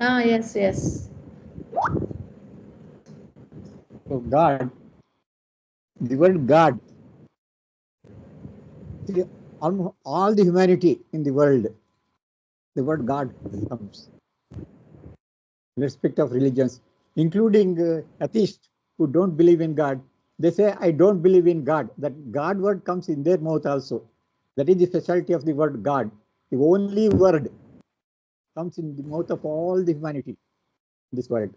Yes. So God, the word God, all the humanity in the world, the word God comes. Respect of religions, including atheists who don't believe in God. They say, I don't believe in God. That God word comes in their mouth also. That is the specialty of the word God. The only word comes in the mouth of all the humanity, this word.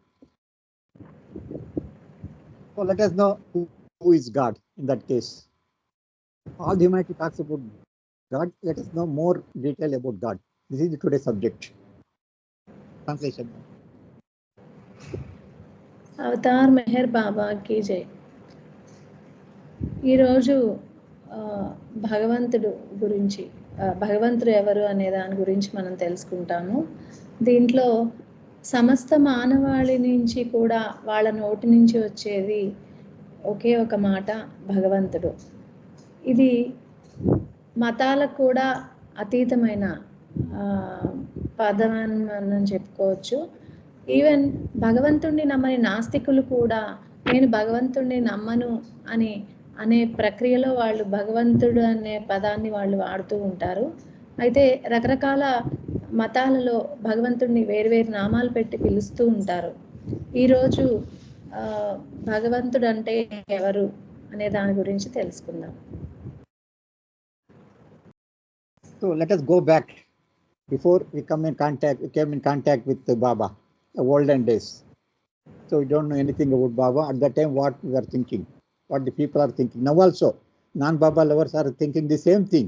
So let us know who is God in that case. All the humanity talks about God. Let us know more detail about God. This is today's subject. Translation. Avatar Meher బాబాకి జై. ఈరోజు భగవంతుడు గురించి, భగవంతుడు ఎవరు అనే దాని గురించి మనం తెలుసుకుంటాము. దీంట్లో సమస్త మానవాళి నుంచి కూడా వాళ్ళ నోటి నుంచి వచ్చేది ఒకే ఒక మాట, భగవంతుడు. ఇది మతాలకు కూడా అతీతమైన పదం అని మనం చెప్పుకోవచ్చు. ఈవెన్ భగవంతుణ్ణి నమ్మని నాస్తికులు కూడా నేను భగవంతుణ్ణి నమ్మను అనే ప్రక్రియలో వాళ్ళు భగవంతుడు అనే పదాన్ని వాళ్ళు వాడుతూ ఉంటారు. అయితే రకరకాల మతాలలో భగవంతుడిని వేరువేరు నామాలు పెట్టి పిలుస్తూ ఉంటారు. ఈరోజు భగవంతుడు అంటే ఎవరు అనే దాని గురించి తెలుసుకుందాం. So let us go back before we came in contact with Baba, the olden days. So we don't know anything about Baba. At that time, what we are thinking, what the people are thinking. Now also, non-Baba lovers are thinking the same thing.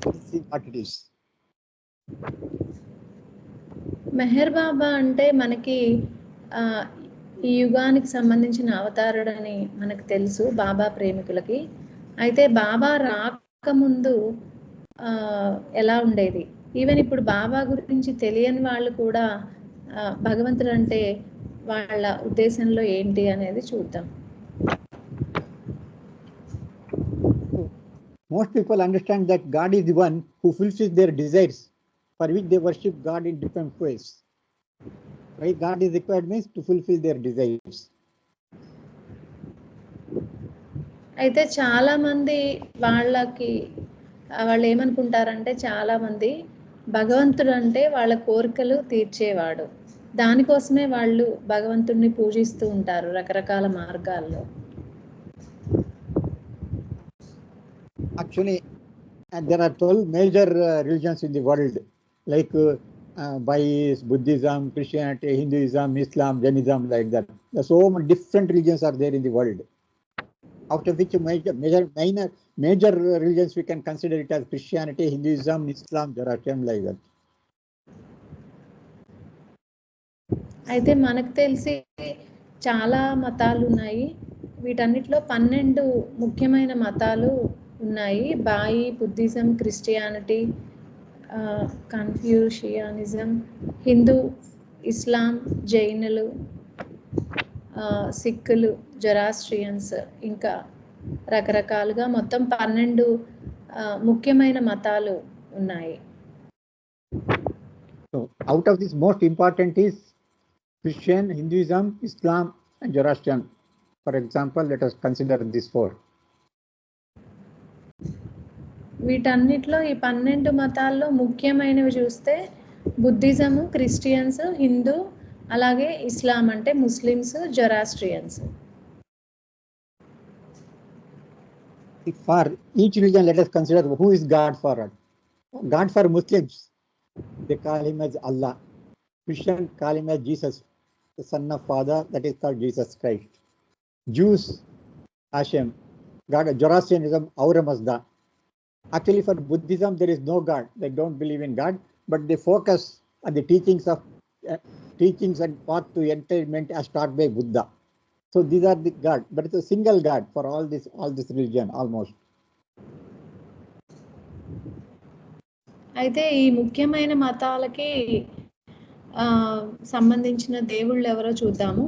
Let's see what it is. Meher బాబా అంటే మనకి ఈ యుగానికి సంబంధించిన అవతారుడని మనకు తెలుసు, బాబా ప్రేమికులకి. అయితే బాబా రాకముందు ఎలా ఉండేది, ఈవెన్ ఇప్పుడు బాబా గురించి తెలియని వాళ్ళు కూడా భగవంతుడు అంటే వాళ్ళ ఉద్దేశంలో ఏంటి అనేది చూద్దాం. Most people understand that God is the one who fulfills their desires, for which they worship God in different ways. Why God is required means to fulfill their desires. అయితే చాలా మంది వాళ్ళు ఏమనుకుంటారంటే, చాలా మంది భగవంతుడు అంటే వాళ్ళ కోరికలు తీర్చేవాడు, దానికోసమే వాళ్ళు భగవంతుడిని పూజిస్తూ ఉంటారు రకరకాల మార్గాల్లో. Actually, there are 12 major religions in the world, like Buddhism, Christianity, Hinduism, Islam, Jainism, like that. There are so many different religions are there in the world. Out of which major religions we can consider it as Christianity, Hinduism, Islam, Zoroastrian, like that. అయితే మనకు తెలిసి చాలా మతాలు ఉన్నాయి. వీటన్నిటిలో 12 ముఖ్యమైన మతాలు ఉన్నాయి. బాయి, బుద్ధిజం, క్రిస్టియానిటీ, కన్ఫ్యూషియనిజం, హిందూ, ఇస్లాం, జైనులు, సిక్కులు, జొరాస్ట్రియన్స్, ఇంకా రకరకాలుగా మొత్తం 12 ముఖ్యమైన మతాలు ఉన్నాయి. So out of this, most important is Christian, Hinduism, Islam, and Zoroastrian. For example, let us consider these 4. వీటన్నిటిలో ఈ 12 మతాల్లో ముఖ్యమైనవి చూస్తే బుద్ధిజము, క్రిస్టియన్స్, హిందూ, అలాగే ఇస్లాం అంటే Muslims, Zoroastrians. For each religion, let us consider who is God for us. God for Muslims, they call him as Allah. Christian call him as Jesus, the son of Father, that is called Jesus Christ. Jews, Hashem. God, Zoroastrianism, Ahura Mazda. Actually, for Buddhism, there is no God. They don't believe in God, but they focus on the teachings and path to enlightenment as taught by Buddha. So these are the God, but it's a single God for all this religion almost. అయితే ఈ ముఖ్యమైన మతాలకి సంబంధించిన దేవుళ్ళు ఎవరో చూద్దాము.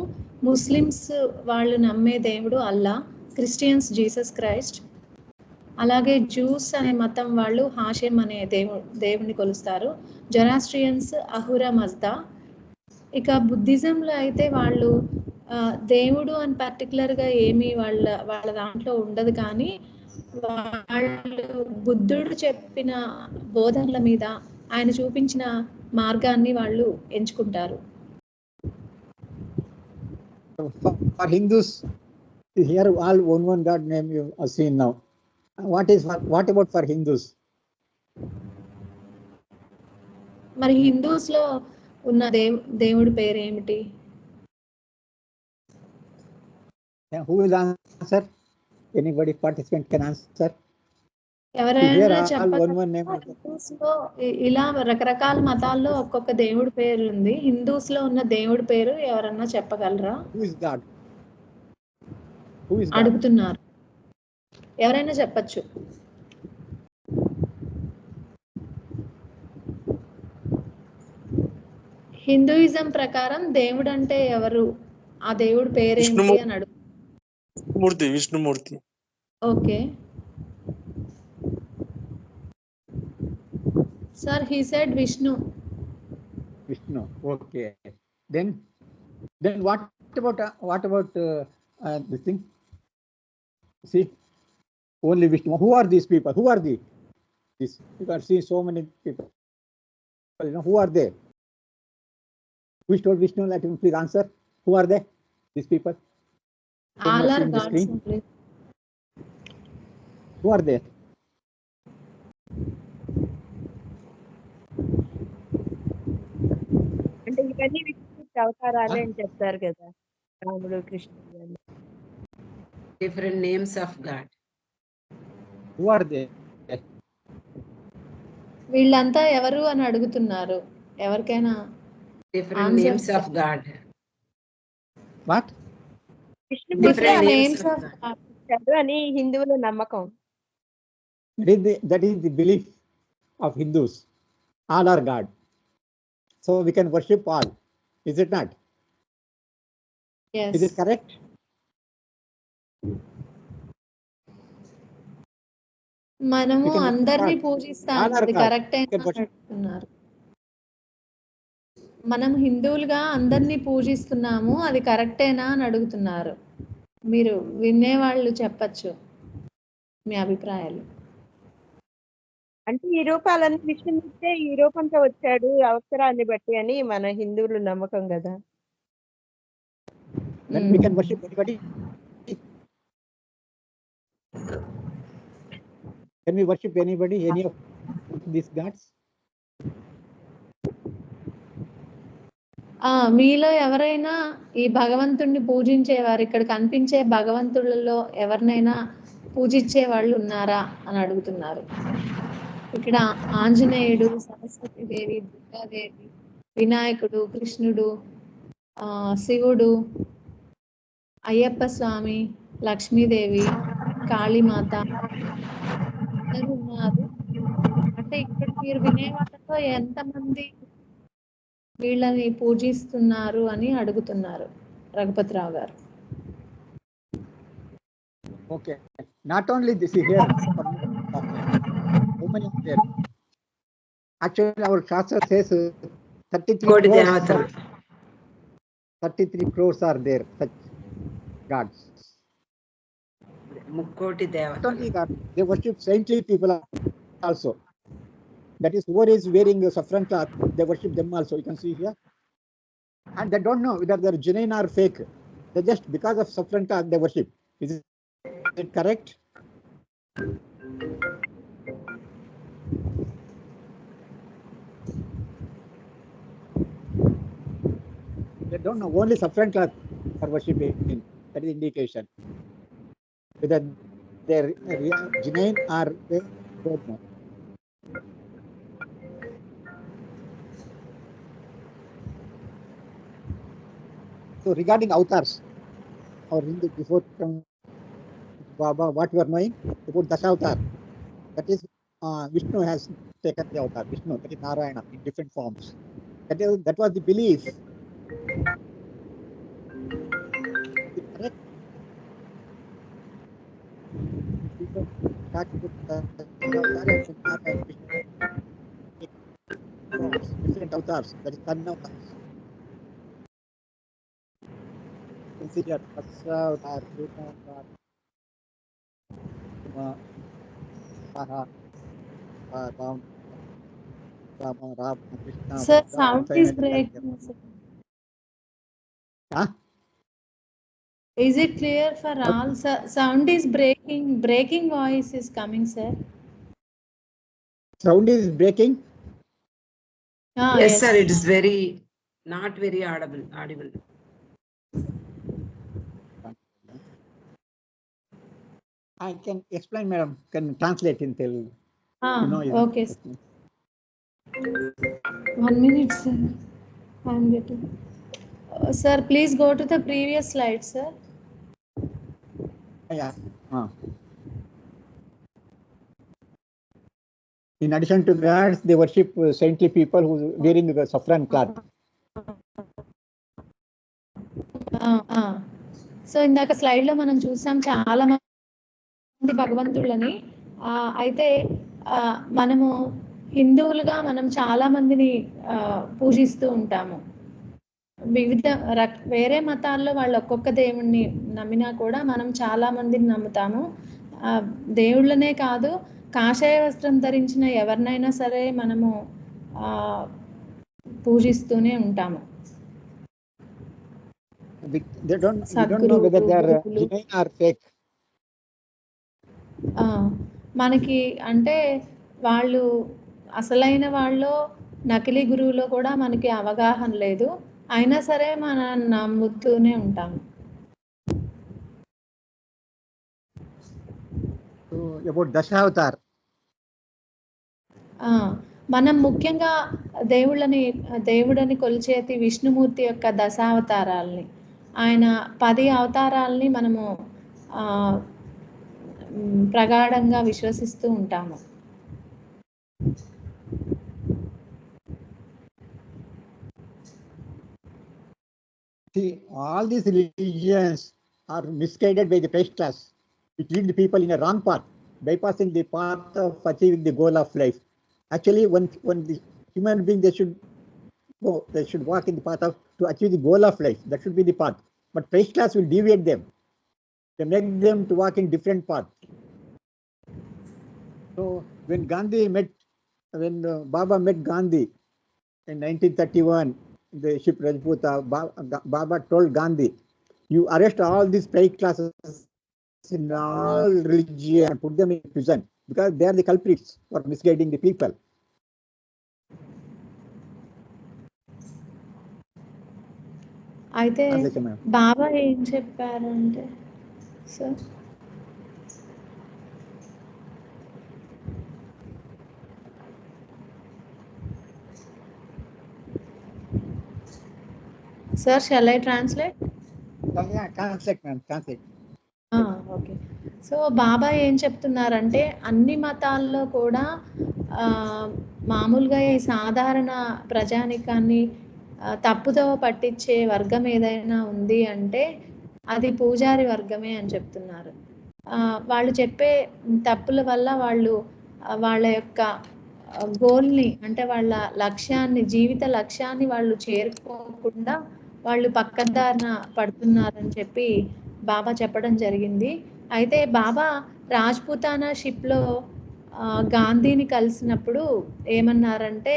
Muslims వాళ్ళు నమ్మే దేవుడు అల్లా, క్రిస్టియన్స్ జీసస్ క్రైస్ట్, అలాగే జూస్ అనే మతం వాళ్ళు హాషెం అనే దేవుడిని కొలుస్తారు. Zoroastrians Ahura Mazda. ఇక బుద్ధిజంలో అయితే వాళ్ళు దేవుడు అని పర్టికులర్గా ఏమీ వాళ్ళ దాంట్లో ఉండదు, కానీ వాళ్ళు బుద్ధుడు చెప్పిన బోధనల మీద ఆయన చూపించిన మార్గాన్ని వాళ్ళు ఎంచుకుంటారు. For Hindus, here all one God name you are seen now. What about for Hindus? మరి హిందూస్ లో ఉన్న దేవుడి పేరు ఏమిటి? Who will answer? Anybody participant can answer. ఎవరైనా హిందూస్ లో ఇలా రకరకాల మతాల్లో ఒక్కొక్క దేవుడి పేరు ఉంది. హిందూస్ లో ఉన్న దేవుడి పేరు ఎవరన్నా చెప్పగలరా? అడుగుతున్నారు, ఎవరైనా చెప్పచ్చు. హిందూయిజం ప్రకారం దేవుడు అంటే ఎవరు, ఆ దేవుడి పేరేంటి అని అడుగు. Vishnumurthy. Okay sir, he said Vishnu. Okay. Then what about this thing? See, only Vishnu. Who are these people? Who are these? You can see so many people. You know, who are they? Who told Vishnu? Let him please answer. Who are they? These people? All are gods only. Who are they? అంటే ఇవన్నీ విష్ణుమూర్తి అవతారాలే అని చెప్తారు కదా, రాముడు కృష్ణుడు. Different names of God. Who are they? వీళ్ళంతా ఎవరు అని అడుగుతున్నారు. ఎవరికైనా Different names of God. What? Vishnumurthy names of God అని హిందువుల నమ్మకం. That is the belief of Hindus. All are God. So we can worship all. Is it not? Yes. Is it correct? మనము అందరినీ పూజిస్తాం, అది కరెక్టే అంటున్నారు. మనం హిందువులుగా అందరినీ పూజిస్తున్నాము, అది కరెక్టేనా అని అడుగుతున్నారు. మీరు వినేవాళ్ళు చెప్పచ్చు మీ అభిప్రాయాలు. అంటే ఈ రూపాలన్నీ విష్ణుమూర్తే ఈ రూపంతో వచ్చాడు అవసరాన్ని బట్టి అని మన హిందువుల నమ్మకం కదా. We can worship anybody. Can we worship anybody, any of these gods? మీలో ఎవరైనా ఈ భగవంతుడిని పూజించేవారు, ఇక్కడ కనిపించే భగవంతులలో ఎవరినైనా పూజించే వాళ్ళు ఉన్నారా అని అడుగుతున్నారు. ఇక్కడ ఆంజనేయుడు, సరస్వతీదేవి, దుర్గాదేవి, వినాయకుడు, కృష్ణుడు, శివుడు, అయ్యప్ప స్వామి, లక్ష్మీదేవి, కాళీమాత అందరూ ఉన్నారు. అంటే ఇక్కడ మీరు వినే వాళ్ళతో ఎంతమంది వీళ్ళని పూజిస్తున్నారు అని అడుగుతున్నారు రఘుపతిరావు గారు. Okay, not only this is here. How many are there? Actually, our Shastra says 33 crores are there, such gods. Mukkoti Devata. Not only God, they worship saintly people also. That is, whoever is wearing a saffron cloth, they worship them also. You can see here. And they don't know whether they're genuine or fake. They just, because of saffron cloth, they worship. Is it correct? They don't know, only saffron cloth for worshiping. That is indication. Whether they're genuine or they don't know. So regarding avatars, or Hindu before Baba, what you are knowing about Dasavatar, that is Vishnu has taken the avatar. Vishnu, that is Narayana in different forms. That was the belief. Correct? talking about different avatars, that is 10 avatars. Consider Vatsra avatar, Rupa avatar, Saha, Ram, Rama, Krishna. Sir, sound is breaking. Huh? Is it clear for all? Sir, sound is breaking voice is coming, sir. Sound is breaking. Yes, sir, it is not very audible. I can explain, madam. Can translate in Telugu. Okay. 1 minute, sir. I'm getting. Sir, please go to the previous slide, sir. Yeah. In addition to gods, they worship saintly people who wearing the saffron cloth. So ఇందాక slide లో మనం చూసాం చాలా మంది భగవంతులని. అయితే మనము హిందువులుగా మనం చాలా మందిని పూజిస్తూ ఉంటాము. వివిధ వేరే మతాల్లో వాళ్ళు ఒక్కొక్క దేవుణ్ణి నమ్మినా కూడా మనం చాలా మందిని నమ్ముతాము. దేవుళ్ళనే కాదు, కాషాయ వస్త్రం ధరించిన ఎవరినైనా సరే మనము పూజిస్తూనే ఉంటాము. They don't know whether they are genuine or fake. మనకి అంటే వాళ్ళు అసలైన వాళ్ళు నకిలీ గురువులో కూడా మనకి అవగాహన లేదు, అయినా సరే మనం నమ్ముతూనే ఉంటాము. About Dashaavatar. మనం ముఖ్యంగా దేవుడని కొలిచేది విష్ణుమూర్తి యొక్క దశావతారాలని, ఆయన 10 అవతారాలని మనము ప్రగాఢంగా విశ్వసిస్తూ ఉంటాము. See, all these religions are misguided by the first class, which lead the people in a wrong path, bypassing the path of achieving the goal of life. Actually, when the human being, they should walk in the path of to achieve the goal of life. That should be the path. But first class will deviate them. They make them to walk in different paths. So when Baba met Gandhi in 1931, the ship Rajputa, Baba told Gandhi, "You arrest all these private classes in all religion and put them in prison because they are the culprits for misguiding the people." అయితే బాబా ఏం చెప్పారంటే sir, Sir, shall I translate? Yeah, translate, ma'am. Translate. Okay. So Baba ఏం చెప్తున్నారంటే అన్ని మతాల్లో కూడా మామూలుగా ఈ సాధారణ ప్రజానికాన్ని తప్పుదోవ పట్టించే వర్గం ఏదైనా ఉంది అంటే అది పూజారి వర్గమే అని చెప్తున్నారు. వాళ్ళు చెప్పే తప్పుల వల్ల వాళ్ళు వాళ్ళ యొక్క గోల్ని అంటే వాళ్ళ లక్ష్యాన్ని, జీవిత లక్ష్యాన్ని వాళ్ళు చేరుకోకుండా వాళ్ళు పక్కదారిన పడుతున్నారని చెప్పి బాబా చెప్పడం జరిగింది. అయితే బాబా రాజ్పుతానా షిప్లో గాంధీని కలిసినప్పుడు ఏమన్నారంటే,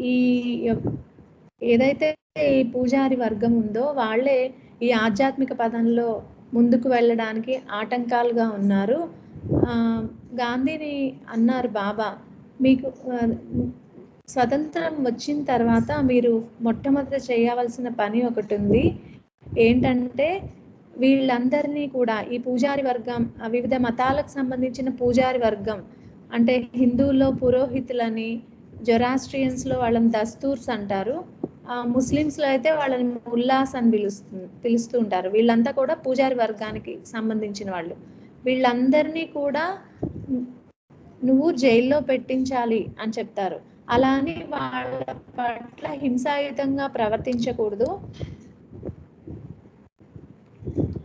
ఈ ఏదైతే ఈ పూజారి వర్గం ఉందో వాళ్ళే ఈ ఆధ్యాత్మిక పదంలో ముందుకు వెళ్ళడానికి ఆటంకాలుగా ఉన్నారు. గాంధీని అన్నారు బాబా, మీకు స్వతంత్రం వచ్చిన తర్వాత మీరు మొట్టమొదట చేయవలసిన పని ఒకటి ఉంది. ఏంటంటే వీళ్ళందరినీ కూడా ఈ పూజారి వర్గం, వివిధ మతాలకు సంబంధించిన పూజారి వర్గం అంటే హిందువుల్లో పురోహితులని, జొరాస్ట్రియన్స్లో వాళ్ళని దస్తూర్స్ అంటారు, ముస్లిమ్స్లో అయితే వాళ్ళని ముల్లాస్ అని పిలుస్తూ ఉంటారు. వీళ్ళంతా కూడా పూజారి వర్గానికి సంబంధించిన వాళ్ళు. వీళ్ళందరినీ కూడా నువ్వు జైల్లో పెట్టించాలి అని చెప్తారు. అలా అని వాళ్ళ పట్ల హింసాయుతంగా ప్రవర్తించకూడదు.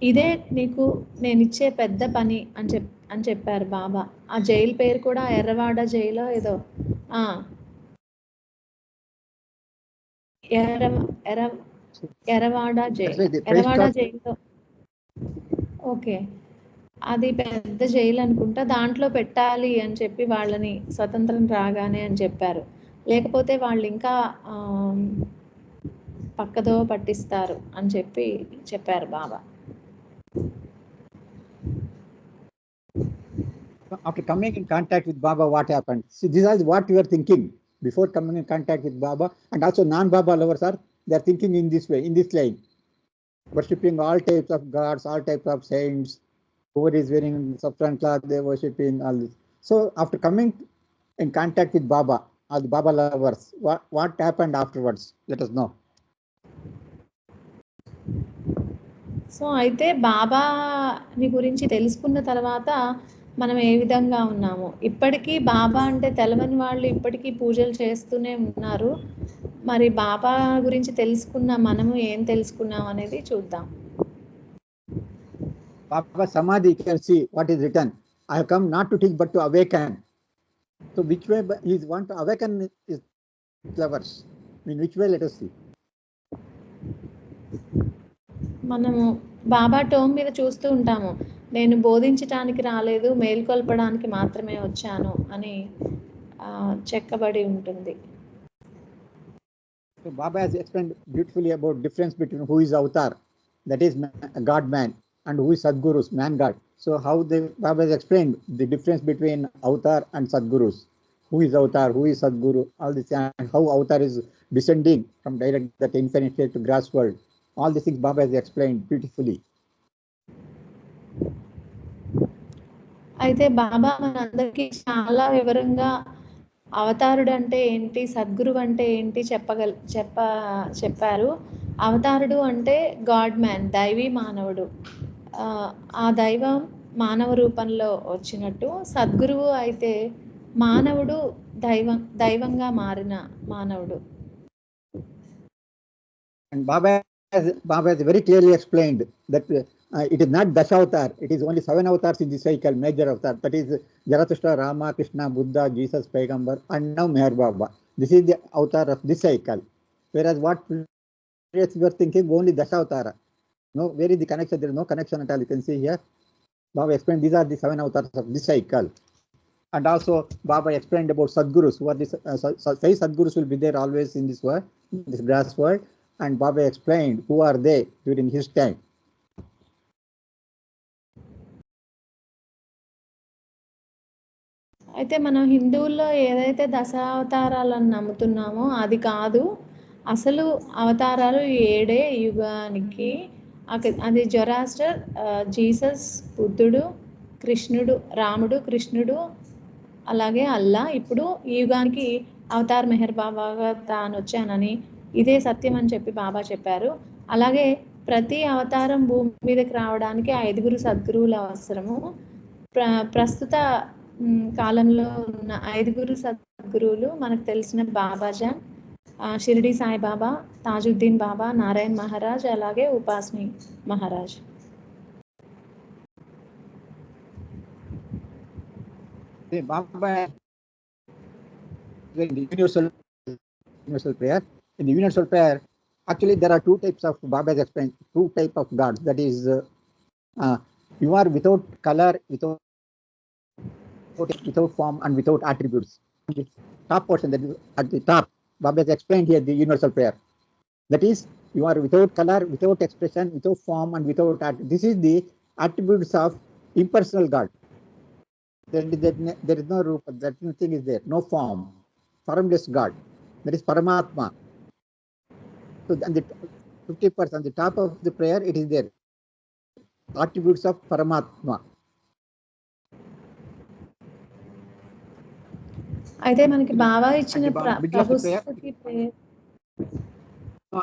ఇదే నీకు నేను ఇచ్చే పెద్ద పని అని చెప్పారు బాబా. ఆ జైలు పేరు కూడా ఎర్రవాడ జైలో ఏదో ఎర్రవాడ జైల్లో. ఓకే, అది పెద్ద జైలు అనుకుంటా, దాంట్లో పెట్టాలి అని చెప్పి వాళ్ళని స్వతంత్రం రాగానే అని చెప్పారు. లేకపోతే వాళ్ళు ఇంకా పక్కదో పట్టిస్తారు అని చెప్పారు బాబా. After coming in contact with Baba, what happened? See, this is what you are thinking before coming in contact with Baba, and also non-Baba lovers they are thinking in this way, in this line, worshipping all types of gods, all types of saints. Whoever is wearing saffron cloth, they are worshipping all this. So after coming in contact with Baba, or the Baba lovers, what happened afterwards? Let us know. So అయితే బాబాని గురించి తెలుసుకున్న తర్వాత మనం ఏ విధంగా ఉన్నాము, ఇప్పటికీ బాబా అంటే తెలవని వాళ్ళు ఇప్పటికీ పూజలు చేస్తూనే ఉన్నారు. మరి బాబా గురించి తెలుసుకున్న మనము ఏం తెలుసుకున్నాం అనేది చూద్దాం. Baba Samadhi, you can see what is written. I have come not to teach but to awaken. So which way he want to awaken his lovers? In which way, let us see. మనము బాబా tome మీద చూస్తూ ఉంటాము, నేను బోధించటానికి రాలేదు, మేల్కొల్పడానికి మాత్రమే వచ్చాను అని చెక్కబడి ఉంటుంది. So Baba has explained beautifully about difference between who is avatar, that is God man, and who is Sadgurus, man God. So how Baba has explained the difference between avatar and Sadgurus. Who is avatar, who is Sadguru, all this, and how avatar is descending from direct that infinite state to grass world. All these things Baba has explained beautifully. అయితే బాబా మనందరికీ చాలా వివరంగా అవతారుడు అంటే ఏంటి, సద్గురు అంటే ఏంటి చెప్పారు. అవతారుడు అంటే గాడ్ మ్యాన్, దైవీ మానవుడు, ఆ దైవం మానవ రూపంలో వచ్చినట్టు. సద్గురువు అయితే మానవుడు దైవంగా మారిన మానవుడు. And Baba has very clearly explained that it is not Dashavatar, it is only 7 avatars in this cycle, major avatar, that is Zarathustra, Rama, Krishna, Buddha, Jesus, Paigambar, and now Meher Baba. This is the avatar of this cycle. Whereas what we were thinking only Dashavatara. No, where is the connection? There is no connection at all. You can see here. Baba explained these are the 7 avatars of this cycle. And also Baba explained about Sadgurus, who are this 5 Sadgurus will be there always in this world, this grass world. And Baba explained who are they during his time. అయితే మనం హిందువుల్లో ఏదైతే దశావతారాలను నమ్ముతున్నామో అది కాదు, అసలు అవతారాలు 7 యుగానికి. అది జొరాస్టర్, జీసస్, బుద్ధుడు, కృష్ణుడు, రాముడు, కృష్ణుడు, అలాగే అల్లా. ఇప్పుడు ఈ యుగానికి అవతార్ మెహర్ బాబాగా తాను వచ్చానని, ఇదే సత్యం అని చెప్పి బాబా చెప్పారు. అలాగే ప్రతి అవతారం భూమి మీదకి రావడానికి 5 సద్గురువులు అవసరము. ప్రస్తుత కాలంలో ఉన్న 5 సద్గురువులు మనకు తెలిసిన బాబాజాన్, షిరిడి సాయిబాబా, తాజుద్దీన్ బాబా, నారాయణ్ మహారాజ్, అలాగే ఉపాస్ని Maharaj. Baba in the universal prayer. In the universal prayer, actually there are 2 types of Baba has explained, 2 types of gods. That is, you are without color, without form, and without attributes. The top portion, that is at the top, Baba has explained here the universal prayer. That is, you are without color, without expression, without form, and without attributes. This is the attributes of impersonal God. There is no rupa, that nothing is there, no form, formless God. That is Paramatma. So on the 50%, on the top of the prayer, it is there. Attributes of Paramatma. అయితే మనకి బాబా ఇచ్చిన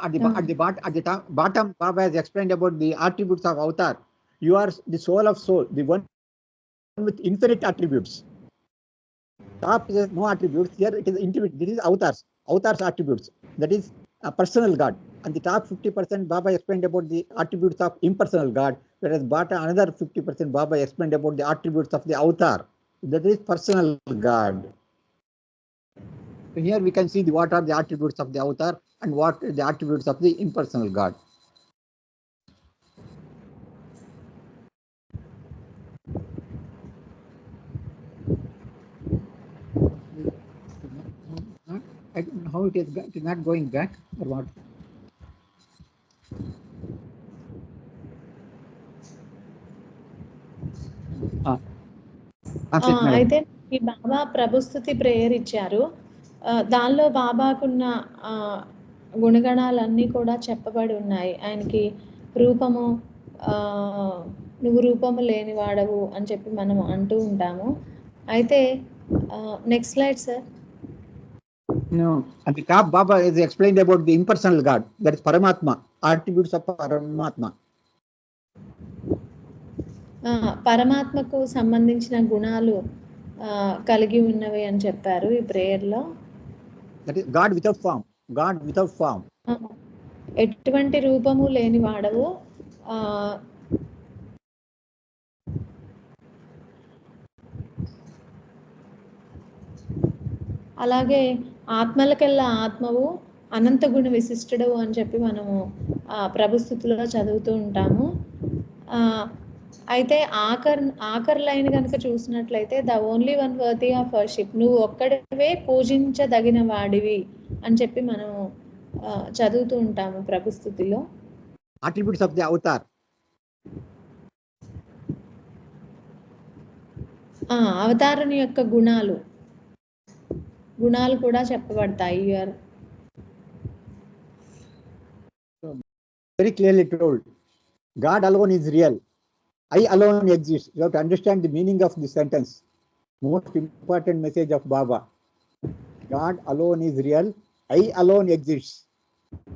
at the bottom, Baba has explained about the attributes of avatar. You are the soul of soul, the one with infinite attributes. Top is no attributes. Here it is infinite. This is avatars attributes. That is a personal God. And the top 50%, Baba explained about the attributes of impersonal God. whereas another 50% Baba explained about the attributes of the avatar. That is personal God. So here we can see what are the attributes of the avatar and what are the attributes of the impersonal God. I don't know how it is not going back or what. అయితే ఈ బాబా ప్రభుస్తుతి prayer ఇచ్చారు. దానిలో బాబాకున్న గుణగణాలన్నీ కూడా చెప్పబడి ఉన్నాయి. ఆయనకి రూపము, నువ్వు రూపము లేని వాడవు అని చెప్పి మనం అంటూ ఉంటాము. అయితే next slide sir. No, at the top Baba is explained about the impersonal God, that is Paramatma, attributes of Paramatma. పరమాత్మకు సంబంధించిన గుణాలు కలిగి ఉన్నవి అని చెప్పారు ఈ ప్రేయర్ లో. That is God without form, God without form. ఎటువంటి రూపము లేని వాడవు. అలాగే ఆత్మలకెల్లా ఆత్మవు, అనంత గుణ విశిష్టుడు అని చెప్పి మనము ప్రభుస్తుతిలో చదువుతూ ఉంటాము. అయితే ఆఖరి లైన్ కనుక చూసినట్లయితే the only one worthy of worship, నువ్వు ఒక్కడివే పూజించదగిన వాడివి అని చెప్పి మనం చదువుతూ ఉంటాము ప్రభుస్తుతిలో. Attributes of the avatar. అవతారుని యొక్క గుణాలు కూడా చెప్పబడతాయి. Very clearly told, God alone is real, I alone exist. You have to understand the meaning of this sentence. Most important message of Baba. God alone is real, I alone exists.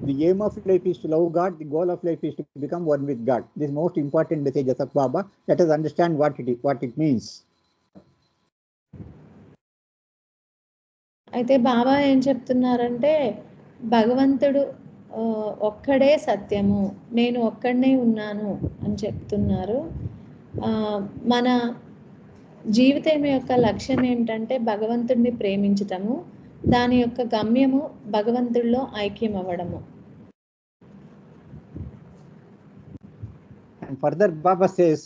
The aim of life is to love God, the goal of life is to become one with God. This is most important messages of Baba. Let us understand what it means. అయితే బాబా ఏం చెప్తున్నారంటే, భగవంతుడు ఒక్కడే సత్యము, నేను ఒక్కడనే ఉన్నాను అని చెప్తున్నారు. మన జీవితం యొక్క లక్ష్యం ఏమిటంటే భగవంతుడిని ప్రేమించటము, దాని యొక్క గమ్యము భగవంతుడిలో ఐక్యం అవ్వడము. And further Baba says,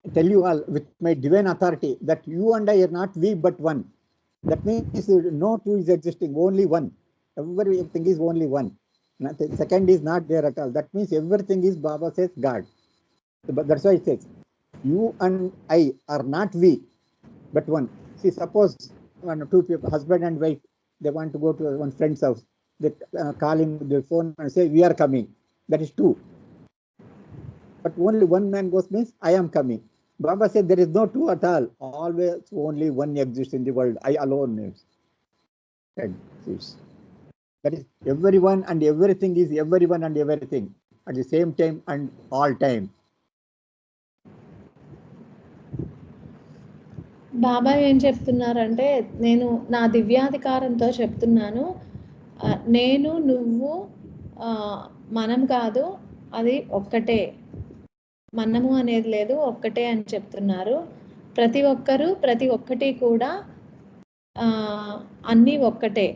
I tell you all with my divine authority that you and I are not we but one. That means no two is existing, only one. Everything is only one. Nothing, second is not there at all. That means everything is, Baba says, God. But that's why it says, you and I are not we, but one. See, suppose two people, husband and wife, they want to go to one friend's house. They call him the phone and say, we are coming. That is two. But only one man goes means, I am coming. Baba said there is no two at all. Always only one exists in the world. I alone exists. That is everyone and everything is everyone and everything at the same time and all time. బాబా ఏం చెప్తున్నారంటే, నేను నా దివ్యాధికారంతో చెప్తున్నాను, నేను నువ్వు మనం కాదు, అది ఒక్కటే, మనము అనేది లేదు, ఒక్కటే అని చెప్తున్నారు. ప్రతి ఒక్కరు ప్రతి ఒక్కటి కూడా అన్నీ ఒక్కటే,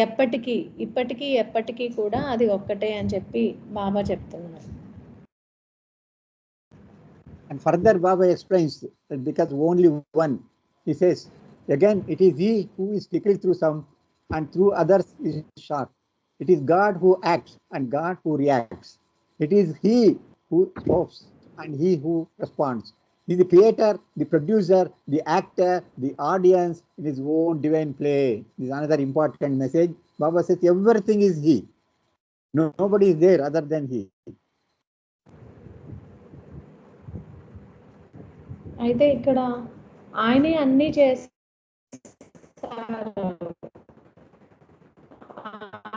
ఎప్పటికీ ఇప్పటికీ ఎప్పటికీ కూడా అది ఒక్కటే అని చెప్పి బాబా చెప్తున్నారు. And further Baba explains that because only one, he says again, it is he who is tickled through some and through others is sharp. It is God who acts and God who reacts. It is he who stops and he who responds. He is the creator, the producer, the actor, the audience in his own divine play. This is another important message. Baba says everything is he. Nobody is there other than he. అయితే ఇక్కడ ఆయనే అన్ని చేస్తారు,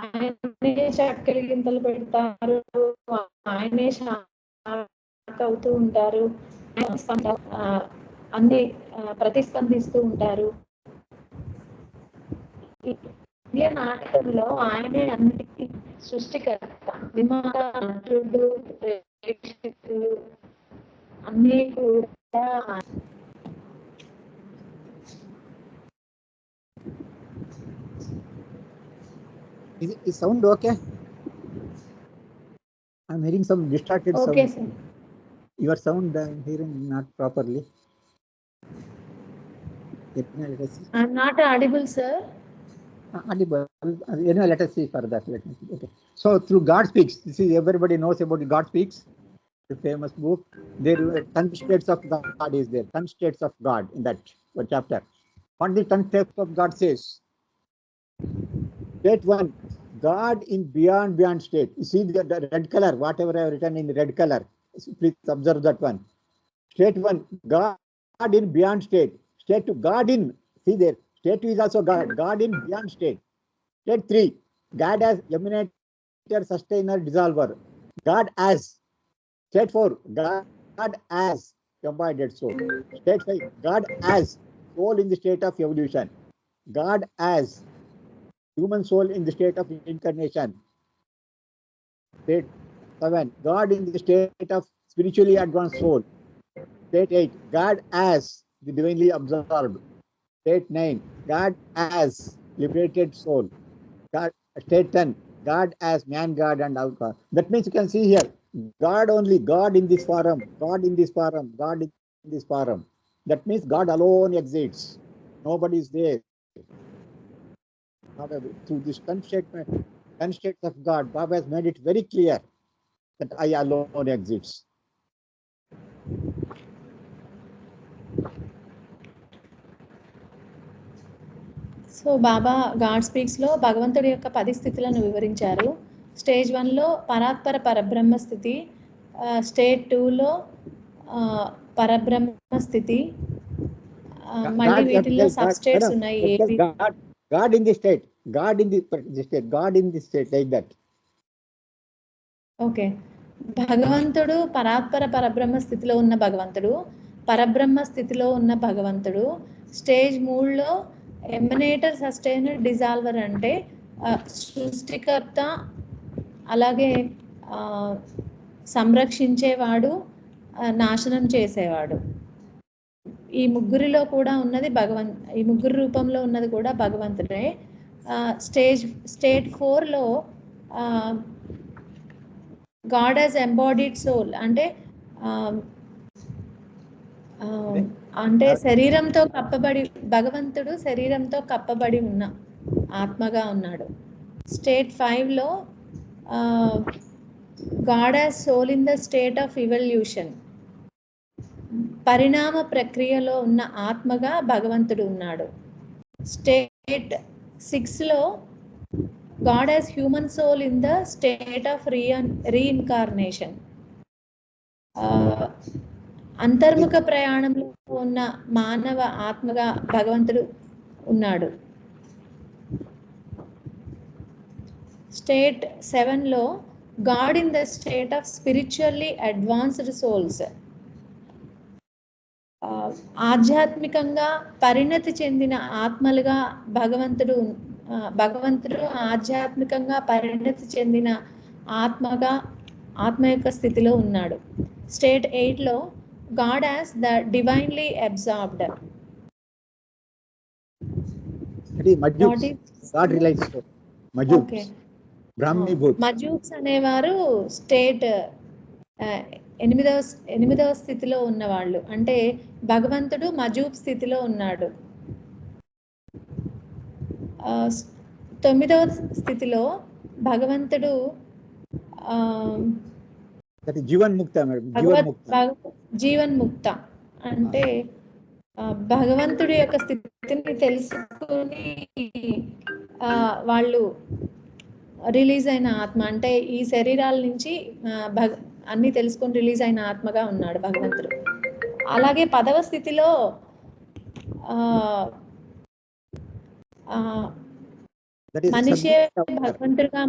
ఆయనే చక్కలి గింతలు పెడతారు, ఆయనే shock అవుతూ ఉంటారు, అన్ని ప్రతిస్పందిస్తూ ఉంటారు. ఈ నాటకంలో ఆయనే అన్నిటికీ సృష్టికర్త, నిర్మాత, నటుడు, భవిష్యత్తు అన్నీ కూడా Is sound okay? I'm hearing some distracted okay sound. Sir. Your sound I'm hearing not properly. Let us see. I'm not audible sir. Audible. Anyway, let us see for that. Let me see. Okay. So through God speaks. This is everybody knows about God speaks. The famous book. There are 10 states of God is there. 10 states of God in that chapter. What the 10 states of God says? State 1, God in beyond state. You see the red color, whatever I have written in red color. Please observe that one. State 1, God in beyond state. State 2, God in. See there. State 2 is also God. God in beyond state. State 3, God as emanator, sustainer, dissolver. God as. State 4, God as embodied soul. State 5, God as soul in the state of evolution. God as human soul in the state of incarnation. State 7, God in the state of spiritually advanced soul. State 8, God as the divinely absorbed. State 9, God as liberated soul. State 10, God as man, God and outcome. That means you can see here, God only, God in this form, God in this form, God in this form. That means God alone exists. Nobody is there. However, through this 10 states of God, Baba has made it very clear that I alone exists. So Baba God స్పీక్స్లో భగవంతుడి యొక్క 10 స్థితులను వివరించారు. Stage 1లో పరాత్పర పరబ్రహ్మ స్థితి, stage 2లో పరబ్రహ్మ స్థితి, మళ్ళీ వీటిల్లో సబ్ స్టేట్స్ ఉన్నాయి. God in this state, God in this state, God in this state, like that. Okay. భగవంతుడు పరాత్పర పరబ్రహ్మ స్థితిలో ఉన్న భగవంతుడు, పరబ్రహ్మ స్థితిలో ఉన్న భగవంతుడు. స్టేజ్ 3లో ఎమనేటర్, సస్టైనర్, డిజాల్వర్ అంటే సృష్టికర్త, అలాగే సంరక్షించేవాడు, నాశనం చేసేవాడు. ఈ ముగ్గురిలో కూడా ఉన్నది ఈ ముగ్గురు రూపంలో ఉన్నది కూడా భగవంతుడే. స్టేట్ 4లో గాడ్ యాజ్ ఎంబాడీడ్ సోల్ అంటే అంటే శరీరంతో కప్పబడి, భగవంతుడు శరీరంతో కప్పబడి ఉన్న ఆత్మగా ఉన్నాడు. స్టేట్ 5లో God as soul in the state of evolution, పరిణామ ప్రక్రియలో ఉన్న ఆత్మగా భగవంతుడు ఉన్నాడు. స్టేట్ 6లో God as human soul in the state of reincarnation, అంతర్ముఖ ప్రయాణంలో ఉన్న మానవ ఆత్మగా భగవంతుడు ఉన్నాడు. స్టేట్ 7లో God in the state of spiritually advanced souls, ఆధ్యాత్మికంగా పరిణతి చెందిన ఆత్మలుగా భగవంతుడు ఆధ్యాత్మికంగా పరిణతి చెందిన ఆత్మ యొక్క స్థితిలో ఉన్నాడు. స్టేట్ 8లో God as the divinely absorbed. మజూబ్స్ అనేవారు స్టేట్ 8వ స్థితిలో ఉన్నవాళ్ళు, అంటే భగవంతుడు మజూబ్ స్థితిలో ఉన్నాడు. 9వ స్థితిలో భగవంతుడు జీవన్ముక్త, అంటే భగవంతుడి యొక్క స్థితిని తెలుసుకుని వాళ్ళు రిలీజ్ అయిన ఆత్మ, అంటే ఈ శరీరాల నుంచి అన్ని తెలుసుకొని రిలీజ్ అయిన ఆత్మగా ఉన్నాడు భగవంతుడు. అలాగే 10వ స్థితిలో మనిషే భగవంతుడిగా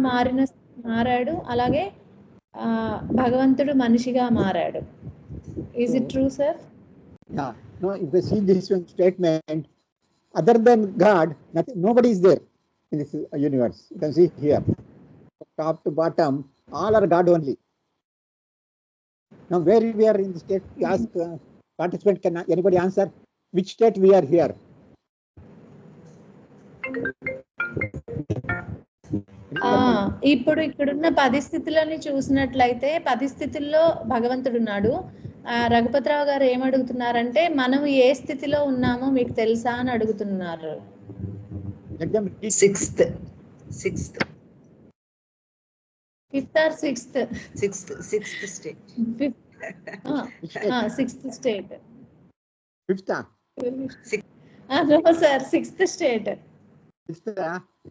మారాడు, అలాగే భగవంతుడు మనిషిగా మారాడు. Is it true, sir? Yeah. No, if you see this one statement, other than God, nobody is there in this universe. You can see here, top to bottom, all are God only. Now, where we are in the state, we ask participant, can anybody answer which state we are here? ఇప్పుడు ఇక్కడున్న పరిస్థితులని చూసినట్లయితే పరిస్థితుల్లో భగవంతుడు ఉన్నాడు. రఘుపతిరావు గారు ఏమడుగుతున్నారంటే మనం ఏ స్థితిలో ఉన్నామో మీకు తెలుసా అని అడుగుతున్నారు. Sixth fifth or sixth state. Sixth state. Fifth? No sir, sixth state.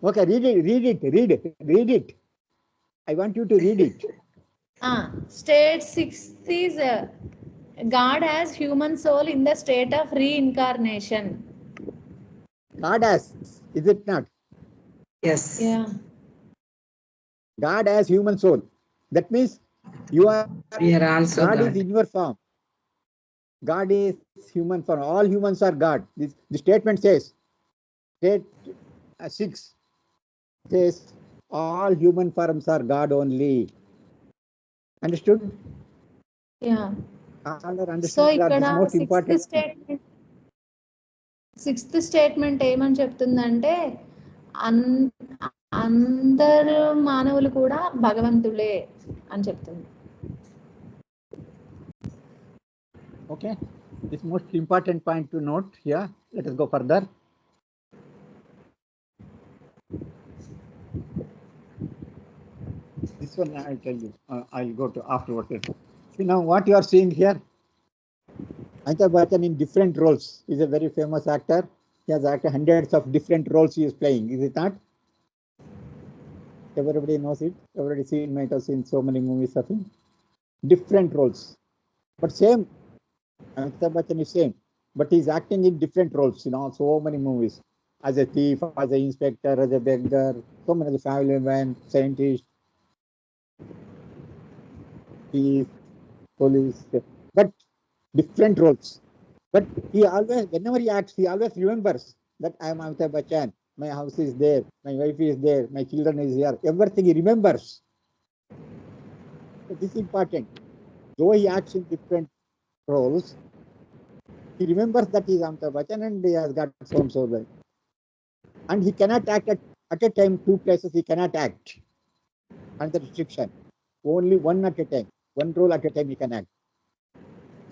Okay, read it. I want you to read it. State 6th is God has human soul in the state of reincarnation. God has, is it not? Yes. Yeah. God has human soul. That means you are. We are also God God. is in your form. God is human form. All humans are God. The statement says, state 6 says, all human forms are God only. Understood? Yeah. So ఇక్కడ most important. Sixth statement ఏమని చెప్తుందంటే అందరు మానవులు కూడా భగవంతులే అని చెప్తుంది. Okay, this most important point to note here. Let us go further. This one I'll tell you. I'll go to afterwards. See now what you are seeing here. Amitabh Bachchan in different roles. He is a very famous actor. He has acted hundreds of different roles he is playing. Is it not? Everybody knows it. Everybody might have seen so many movies of him. Different roles. But same. Amitabh Bachchan is same. But he is acting in different roles in so many movies. As a thief, as an inspector, as a beggar, so many family man, scientist, thief, police. But different roles. But he always, whenever he acts, he always remembers that I am Amitabh Bachchan. My house is there, my wife is there, my children is here. Everything he remembers. So this is important. Though he acts in different roles, he remembers that he is Amitabh Bachchan and he has got so and so well. And he cannot act at a time, two places he cannot act. Under restriction. Only one at a time. One role at a time he can act.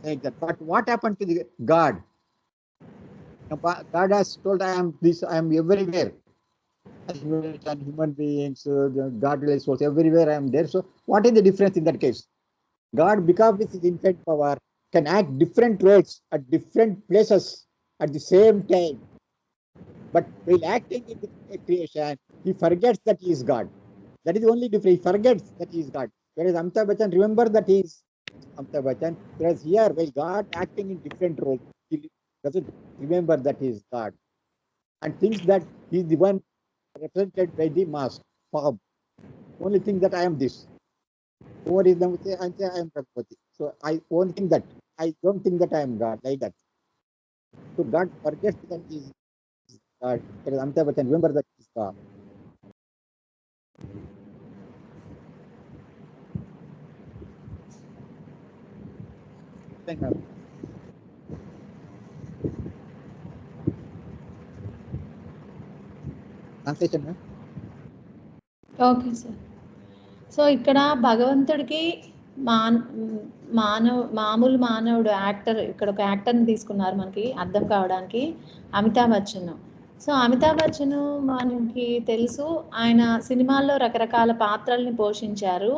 Like that. But what happened to the God? God has told, I am this, I am everywhere. And human beings, godly souls, everywhere I am there. So what is the difference in that case? God, because with his infinite power, can act different roles at different places at the same time. But while acting in the creation, he forgets that he is God. That is the only difference. He forgets that he is God. Whereas Amitabh Bachchan remember that he is Amitabh Bachchan. Whereas here, while God acting in different roles, he doesn't remember that he is God. And thinks that he is the one represented by the mask, form. Only think that I am this. What is them say, I am Prabhupada. So I only think that. I don't think that I am God, like that. So God forgets that he is God. Whereas Amitabh Bachchan remember that he is God. Translation, ma'am? Okay sir. So ఇక్కడ భగవంతుడికి మామూలు మానవుడు actor, ఇక్కడ ఒక యాక్టర్ని తీసుకున్నారు మనకి అర్థం కావడానికి, అమితాబ్ బచ్చన్. సో అమితాబ్ బచ్చన్ మనకి తెలుసు, ఆయన సినిమాల్లో రకరకాల పాత్రల్ని పోషించారు.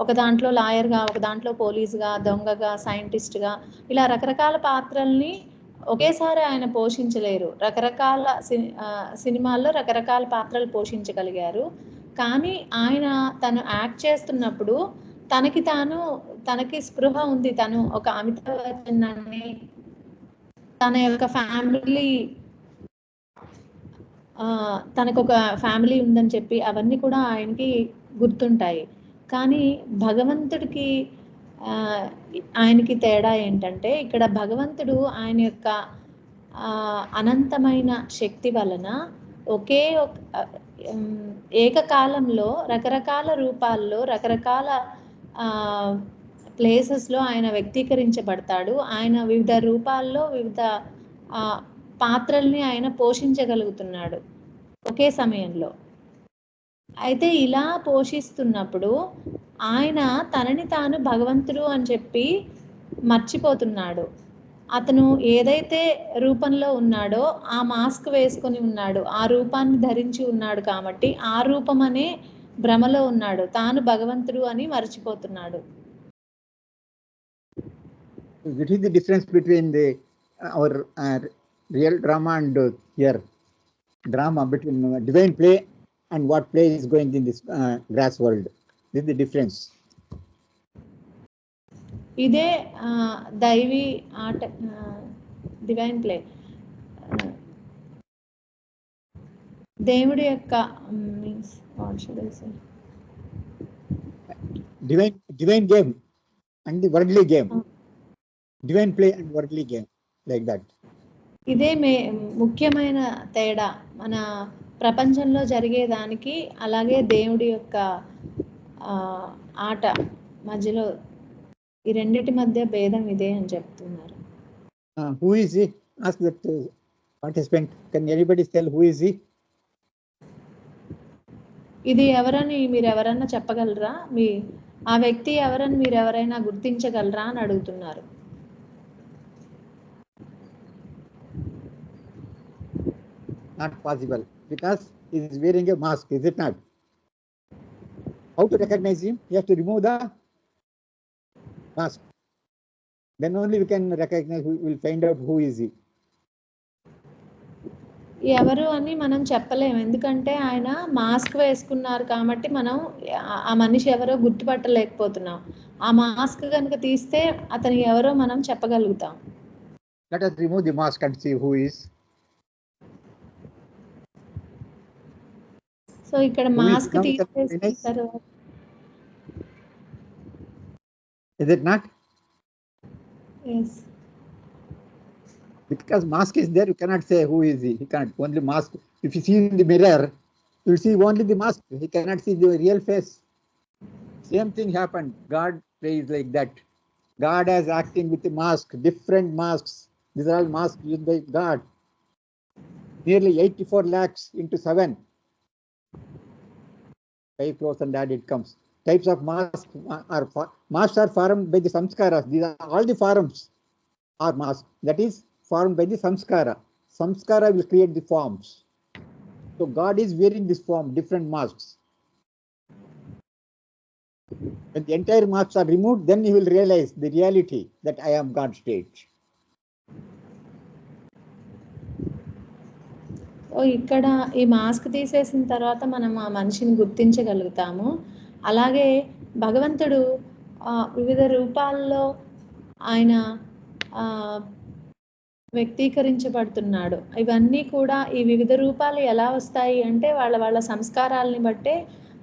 ఒక దాంట్లో లాయర్గా, ఒక దాంట్లో పోలీసుగా, దొంగగా, సైంటిస్ట్గా, ఇలా రకరకాల పాత్రల్ని ఒకేసారి ఆయన పోషించలేరు. రకరకాల సినిమాల్లో రకరకాల పాత్రలు పోషించగలిగారు. కానీ ఆయన తను యాక్ట్ చేస్తున్నప్పుడు తనకి స్పృహ ఉంది, తను ఒక అమితాబ్ బచ్చన్ అని, తన యొక్క ఫ్యామిలీ, తనకు ఒక ఫ్యామిలీ ఉందని చెప్పి అవన్నీ కూడా ఆయనకి గుర్తుంటాయి. కానీ భగవంతుడికి ఆయనకి తేడా ఏంటంటే, ఇక్కడ భగవంతుడు ఆయన యొక్క అనంతమైన శక్తి వలన ఏకకాలంలో రకరకాల రూపాల్లో రకరకాల ప్లేసెస్లో ఆయన వ్యక్తీకరించబడతాడు. ఆయన వివిధ రూపాల్లో వివిధ పాత్రల్ని ఆయన పోషించగలుగుతున్నాడు ఒకే సమయంలో. అయితే ఇలా పోషిస్తున్నప్పుడు ఆయన తనని తాను భగవంతుడు అని చెప్పి మర్చిపోతున్నాడు. అతను ఏదైతే రూపంలో ఉన్నాడో ఆ మాస్క్ వేసుకొని ఉన్నాడు, ఆ రూపాన్ని ధరించి ఉన్నాడు కాబట్టి ఆ రూపం అనే భ్రమలో ఉన్నాడు, తాను భగవంతుడు అని మర్చిపోతున్నాడు. What is the difference between our real drama and here drama, between divine play and what play is going in this grass world? This is the difference. ఇదే దైవీ ఆట, డివైన్ ప్లే, దేవుడి యొక్క means what should I say, divine game and the worldly game. Divine play and worldly game, like that. ఇదే ముఖ్యమైన తేడా మన ప్రపంచంలో జరిగేదానికి అలాగే దేవుడి యొక్క ఆట మధ్యలో ఈ రెండిటి మధ్య భేదం ఇదే అని చెప్తున్నారు. Who is he? Ask that participant. Can anybody tell who is he? ఇది ఎవరని మీరు ఎవరైనా చెప్పగలరా? ఆ వ్యక్తి ఎవరని మీరు ఎవరైనా గుర్తించగలరా అని అడుగుతున్నారు. Not possible, because he is wearing a mask, is it not? How to recognize him? You have to remove the mask. Then only we can recognize, we will find out who is he. ఎవరు అని మనం చెప్పలేము, ఎందుకంటే ఆయన mask వేసుకున్నారు కాబట్టి మనం ఆ మనిషి ఎవరో గుర్తుపట్టలేకపోతున్నాం. ఆ మాస్క్ కనుక తీస్తే అతను ఎవరో మనం చెప్పగలుగుతాం. Let us remove the mask and see who is. So ఇక్కడ మాస్క్ తీసేసిన తర్వాత, is it not? yes, Because mask is there, you cannot say who is he. He can't. Only mask. If you see in the mirror, you will see only the mask. He cannot see the real face. Same thing happened. God plays like that. God is acting with the mask, different masks. These are all masks used by God. Nearly 84 lakhs into 7. 5 crores and that it comes. Types of masks are formed by the samskaras. These are all the forms are masks. That is formed by the samskara. Samskara will create the forms. So God is wearing this form, different masks. When the entire masks are removed, then he will realize the reality that I am God state. ఇక్కడ ఈ mask తీసేసిన తర్వాత మనం ఆ మనిషిని గుర్తించగలుగుతాము. అలాగే భగవంతుడు వివిధ రూపాల్లో ఆయన వ్యక్తీకరించబడుతున్నాడు. ఇవన్నీ కూడా ఈ వివిధ రూపాలు ఎలా వస్తాయి అంటే వాళ్ళ సంస్కారాలని బట్టే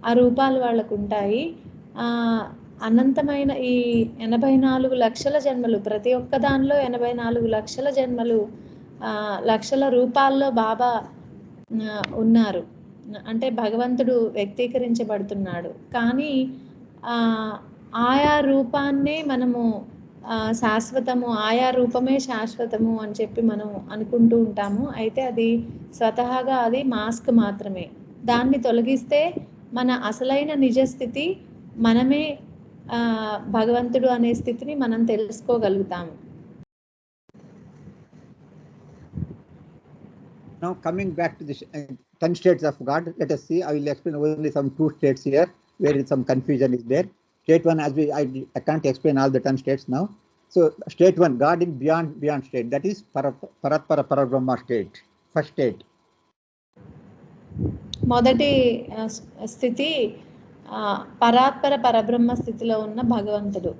ఆ రూపాలు వాళ్ళకు ఉంటాయి. అనంతమైన ఈ 84 లక్షల జన్మలు, ప్రతి ఒక్క దానిలో 84 లక్షల జన్మలు, లక్షల రూపాల్లో బాబా ఉన్నారు. అంటే భగవంతుడు వ్యక్తీకరించబడుతున్నాడు. కానీ ఆయా రూపాన్నే మనము శాశ్వతము, ఆయా రూపమే శాశ్వతము అని చెప్పి మనం అనుకుంటూ ఉంటాము. అయితే అది స్వతహాగా అది మాస్క్ మాత్రమే. దాన్ని తొలగిస్తే మన అసలైన నిజస్థితి, మనమే భగవంతుడు అనే స్థితిని మనం తెలుసుకోగలుగుతాము. Now coming back to the 10 states of God, let us see. I will explain only some 2 states here where some confusion is there. State 1, as I can't explain all the 10 states now. So state 1, God in beyond state, that is Paratpara Parabrahma state, first state. మొదటి స్థితి పరాత్పర పరబ్రహ్మ స్థితిలో ఉన్న భగవంతుడు.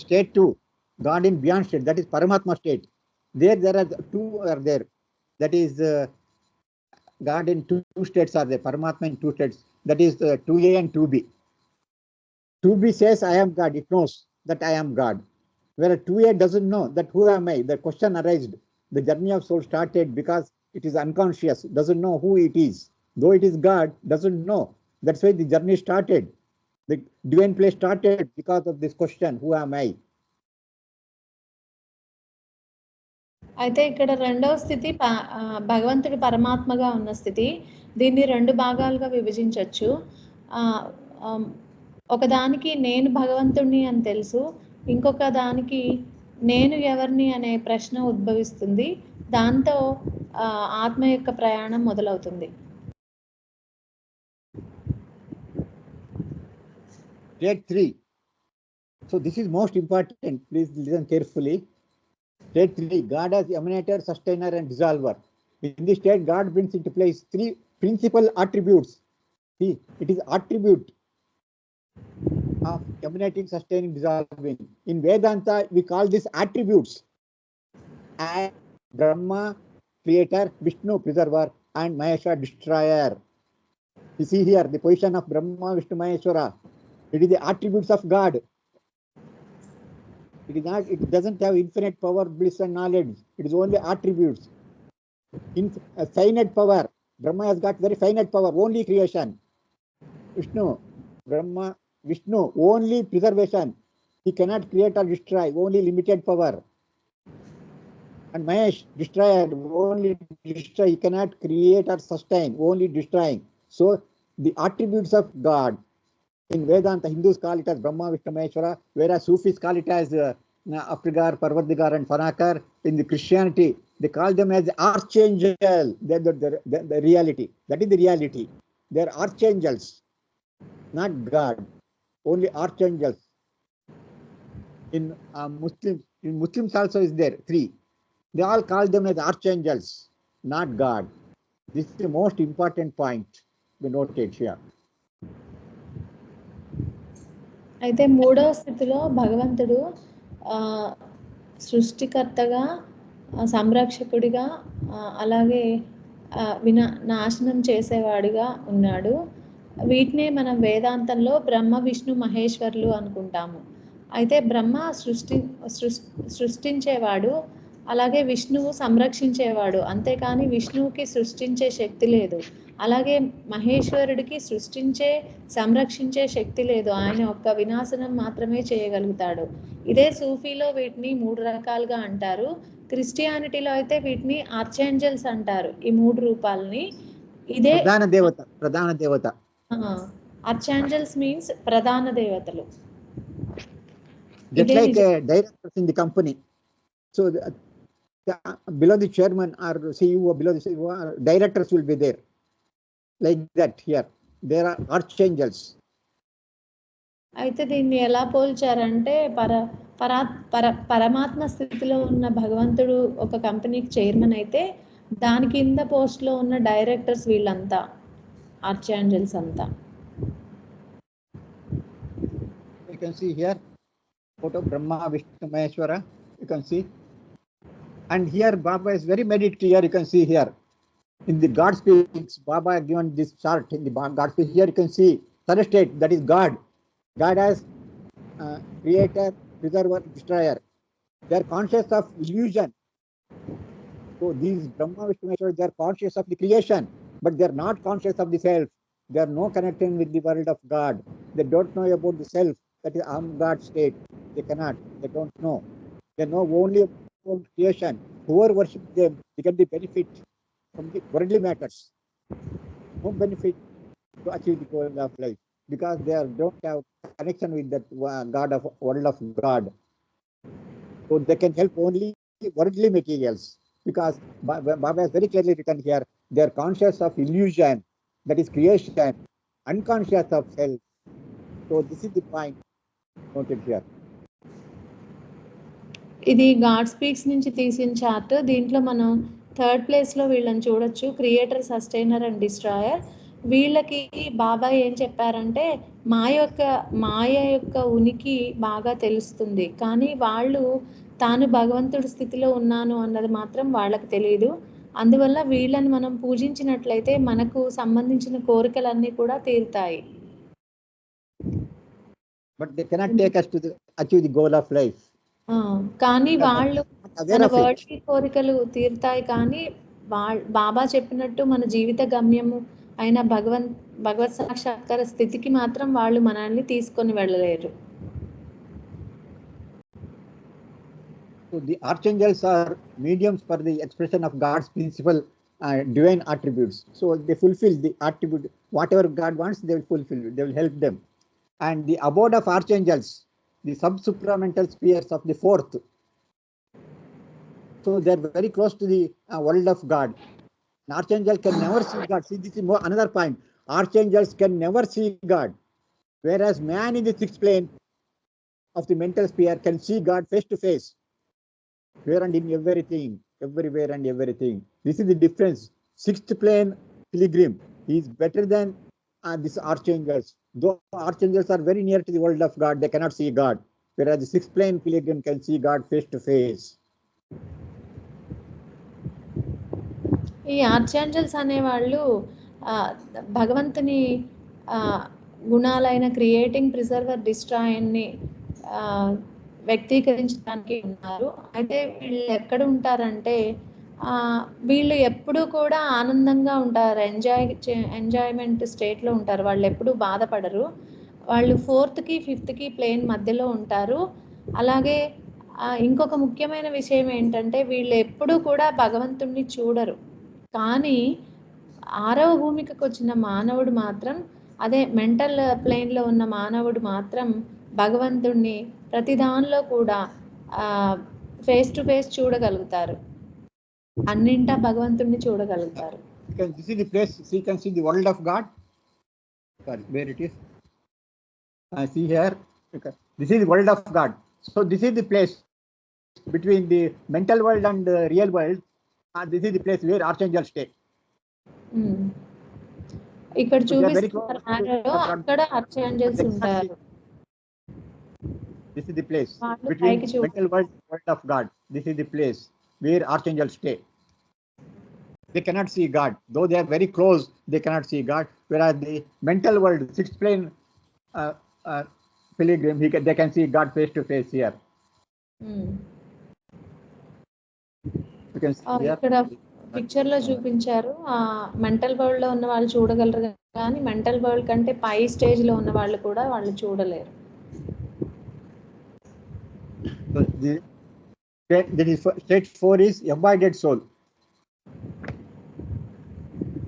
State 2, God in beyond state, that is Paramatma state. There are 2 are there. That is God in 2 states are there. Paramatma in 2 states. That is 2A and 2B. 2B says I am God. It knows that I am God. Whereas 2A doesn't know that who am I. The question arised. The journey of soul started because it is unconscious. Doesn't know who it is. Though it is God, doesn't know. That's why the journey started. The divine play started because of this question, who am I? అయితే ఇక్కడ రెండవ స్థితి భగవంతుడు పరమాత్మగా ఉన్న స్థితి. దీన్ని రెండు భాగాలుగా విభజించవచ్చు. ఒకదానికి నేను భగవంతుడిని అని తెలుసు, ఇంకొక దానికి నేను ఎవరిని అనే ప్రశ్న ఉద్భవిస్తుంది. దాంతో ఆత్మ యొక్క ప్రయాణం మొదలవుతుంది. State 3. So this is most important. Please listen carefully. State 3. God as emanator, sustainer, and dissolver. In this state, God brings into place three principal attributes. See, it is attribute of emanating, sustaining, dissolving. In Vedanta, we call this attributes. And Brahma, creator, Vishnu, preserver, and Maheshwara, destroyer. You see here the position of Brahma, Vishnu, Maheshwara. It is the attributes of God. It is not. It doesn't have infinite power, bliss, and knowledge. It is only attributes. In finite power, Brahma has got very finite power, only creation. Vishnu, Brahma, Vishnu, only preservation. He cannot create or destroy, only limited power. And Mahesh, destroyer, only destroy. He cannot create or sustain, only destroying. So the attributes of God. In Vedanta, Hindus call it as Brahma, Vishnu, Maheshwara, whereas Sufis call it as Apgar, Parvatigar, and Fanakar. In the Christianity, they call them as archangel. The reality. That is the reality. They are archangels, not God. Only archangels. In Muslims also is there, 3. They all call them as archangels, not God. This is the most important point we noted here. అయితే మూడవ స్థితిలో భగవంతుడు సృష్టికర్తగా, సంరక్షకుడిగా, అలాగే నాశనం చేసేవాడిగా ఉన్నాడు. వీటినే మనం వేదాంతంలో బ్రహ్మ, విష్ణు, మహేశ్వరులు అనుకుంటాము. అయితే బ్రహ్మ సృష్టించేవాడు, అలాగే విష్ణువు సంరక్షించేవాడు. అంతేకాని విష్ణువుకి సృష్టించే శక్తి లేదు. అలాగే మహేశ్వరుడికి సృష్టించే, సంరక్షించే శక్తి లేదు. ఆయన ఒక్క వినాశనం మాత్రమే చేయగలుగుతాడు. ఇదే సూఫీలో వీటిని 3 రకాలుగా అంటారు. క్రిస్టియానిటీలో అయితే వీటిని ఆర్చాంజెల్స్ అంటారు, ఈ 3 రూపాలని. ఇదే ప్రధాన దేవత. ఆర్చాంజెల్స్ మీన్స్ ప్రధాన దేవతలు. Just like directors in the company. So below the chairman or CEO, below the CEO, directors will be there. Like that here. There are archangels. అయితే దీన్ని ఎలా పోల్చారంటే పరమాత్మ స్థితిలో ఉన్న భగవంతుడు ఒక కంపెనీకి చైర్మన్ అయితే దాని కింద పోస్ట్లో ఉన్న డైరెక్టర్స్ వీళ్ళంతా ఆర్చాంజెల్స్ అంతా. You can see here photo Brahma, Vishnu, Maheshwara. You can see. And here Baba is very meditative. Here you can see here. In the God speaks, Baba given this chart in the God speaks. Here you can see third state, that is God. God as creator, preserver, destroyer. They are conscious of illusion. So these Brahma, Vishnu, Maheshwara, they are conscious of the creation, but they are not conscious of the self. They are no connecting with the world of God. They don't know about the self. That is God state. They cannot. They don't know. They know only about creation. Whoever worships them, they get the benefit from the worldly matters. No benefit to achieve the goal of life because they don't have connection with that God of world of God. So they can help only worldly materials because Baba has very clearly written here. They are conscious of illusion, that is creation, unconscious of self. So this is the point noted here. ఇది God speaks నుంచి తీసిన chart. దీంట్లో మనం 3rd ప్లేస్లో వీళ్ళని చూడొచ్చు, creator, sustainer and destroyer. వీళ్ళకి బాబా ఏం చెప్పారంటే మాయ యొక్క ఉనికి బాగా తెలుస్తుంది, కానీ వాళ్ళు తాను భగవంతుడి స్థితిలో ఉన్నాను అన్నది మాత్రం వాళ్ళకి తెలియదు. అందువల్ల వీళ్ళని మనం పూజించినట్లయితే మనకు సంబంధించిన కోరికలన్నీ కూడా తీరుతాయి. But they cannot take us to achieve the goal of life. కానీ వాళ్ళు మన వరల్డ్లీ కోరికలు తీరుతాయి, కానీ బాబా చెప్పినట్టు మన జీవిత గమ్యము అయిన భగవత్ సాక్షాత్కార స్థితికి మాత్రం వాళ్ళు మనల్ని తీసుకొని వెళ్ళలేరు. So the archangels are mediums for the expression of God's principal divine attributes. So they fulfill the attribute, whatever God wants, they will fulfill it. They will help them. And the abode of archangels, the sub-supramental spheres of the fourth. So they are very close to the world of God. An archangel can never see God. See, this is another point. Archangels can never see God, whereas man in the sixth plane of the mental sphere can see God face to face, where and in everything, everywhere and everything. This is the difference. Sixth plane pilgrim is better than these archangels. Though archangels are very near to the world of God, they cannot see God, whereas the sixth plane pilgrim can see God face to face. ఈ ఆర్చాంజల్స్ అనేవాళ్ళు భగవంతుని గుణాలైన creating, preserver, డిస్ట్రాయన్ని వ్యక్తీకరించడానికి ఉన్నారు. అయితే వీళ్ళు ఎక్కడ ఉంటారంటే వీళ్ళు ఎప్పుడూ కూడా ఆనందంగా ఉంటారు, ఎంజాయ్మెంట్ స్టేట్లో ఉంటారు. వాళ్ళు ఎప్పుడూ బాధపడరు. వాళ్ళు 4th-కి 5th-కి ప్లేన్ మధ్యలో ఉంటారు. అలాగే ఇంకొక ముఖ్యమైన విషయం ఏంటంటే వీళ్ళు ఎప్పుడూ కూడా భగవంతుణ్ణి చూడరు. కానీ 6వ భూమికకు వచ్చిన మానవుడు మాత్రం, అదే మెంటల్ ప్లేన్లో ఉన్న మానవుడు మాత్రం భగవంతుణ్ణి ప్రతి దానిలో కూడా ఫేస్ టు ఫేస్ చూడగలుగుతారు, అన్నింటా భగవంతుణ్ణి చూడగలుగుతారు. This is the place, so you can see the world of God. Sorry, where it is? See here. This is the world of God. So this is the place between the mental world and the real world. This is the place where archangels stay. ఇక్కడ చూపిస్తున్నారు ఆరోలో, అక్కడ ఆర్చాంజల్స్ ఉంటారు. This is the place between mental world and world of God. This is the place where archangels stay. They cannot see God, though they are very close. They cannot see God. Whereas the mental world, sixth plane pilgrim, they can see God face to face here. ఇక్కడ picture లో చూపించారు. Mental world లో ఉన్న వాళ్ళు చూడగలరు, కానీ mental world కంటే పై stage లో ఉన్న వాళ్ళు కూడా వాళ్ళు చూడలేరు. Stage 4 is embodied soul.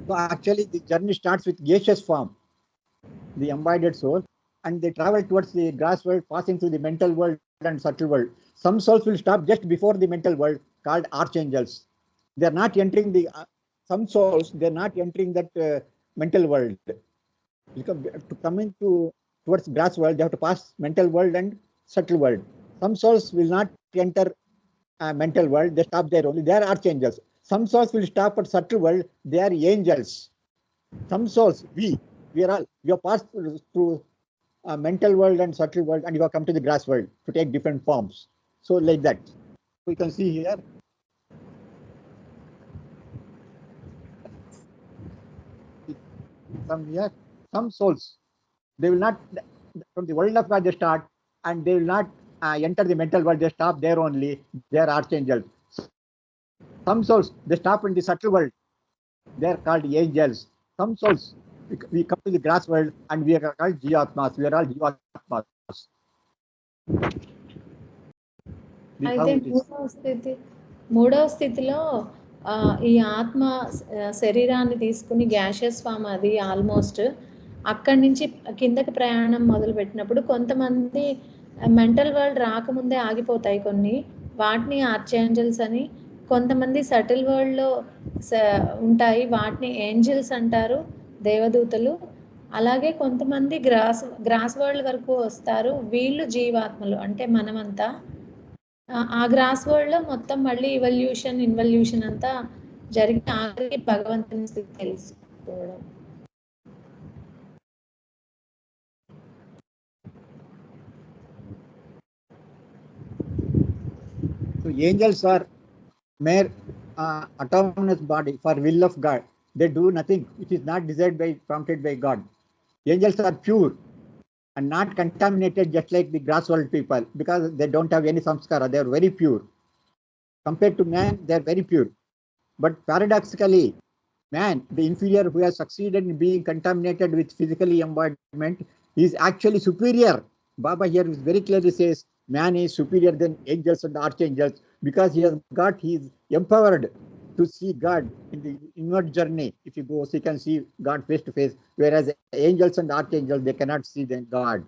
So actually the journey starts with gaseous form, the embodied soul, and they travel towards the grass world, passing through the mental world and subtle world. Some souls will stop just before the mental world, called archangels. They are not entering the some souls. They are not entering that mental world. To come into towards grass world, they have to pass mental world and subtle world. Some souls will not enter mental world. They stop there only. They are archangels. Some souls will stop at subtle world. They are angels. Some souls, we are all, we have passed through mental world and subtle world, and you have come to the grass world to take different forms. So like that. So you can see here. Some souls, they will not, from the world of God they start, and they will not enter the mental world. They stop there only. They are archangels. Some souls, they stop in the subtle world. They are called angels. Some souls, we come to the grass world, and we are called Jivatmas. We are all Jivatmas. అయితే మూడవ స్థితిలో ఈ ఆత్మ శరీరాన్ని తీసుకుని gaseous form, అది almost అక్కడి నుంచి కిందకి ప్రయాణం మొదలు పెట్టినప్పుడు కొంతమంది మెంటల్ వరల్డ్ రాకముందే ఆగిపోతాయి కొన్ని, వాటిని ఆర్చాంజల్స్ అని. కొంతమంది సటిల్ వరల్డ్లో ఉంటాయి, వాటిని ఏంజల్స్ అంటారు, దేవదూతలు. అలాగే కొంతమంది గ్రాస్ వరల్డ్ వరకు వస్తారు, వీళ్ళు జీవాత్మలు, అంటే మనమంతా. ఆ గ్రాస్ వరల్డ్ లో మొత్తం మళ్ళీ ఇన్వల్యూషన్ అంతా జరిగి ఆఖరికి భగవంతుని స్థితి తెలుసుకోవడం. So angels are mere autonomous body for will of God. They do nothing which is not desired by, prompted by God. Angels are pure and not contaminated, just like the grass world people, because they don't have any samskara. They are very pure. Compared to man, they are very pure. But paradoxically, Man, the inferior who has succeeded in being contaminated with physical environment, is actually superior. Baba here very clearly says man is superior than angels and archangels because he is empowered to see God in the inward journey. If you go, so you can see God face to face, whereas angels and archangels, they cannot see the God.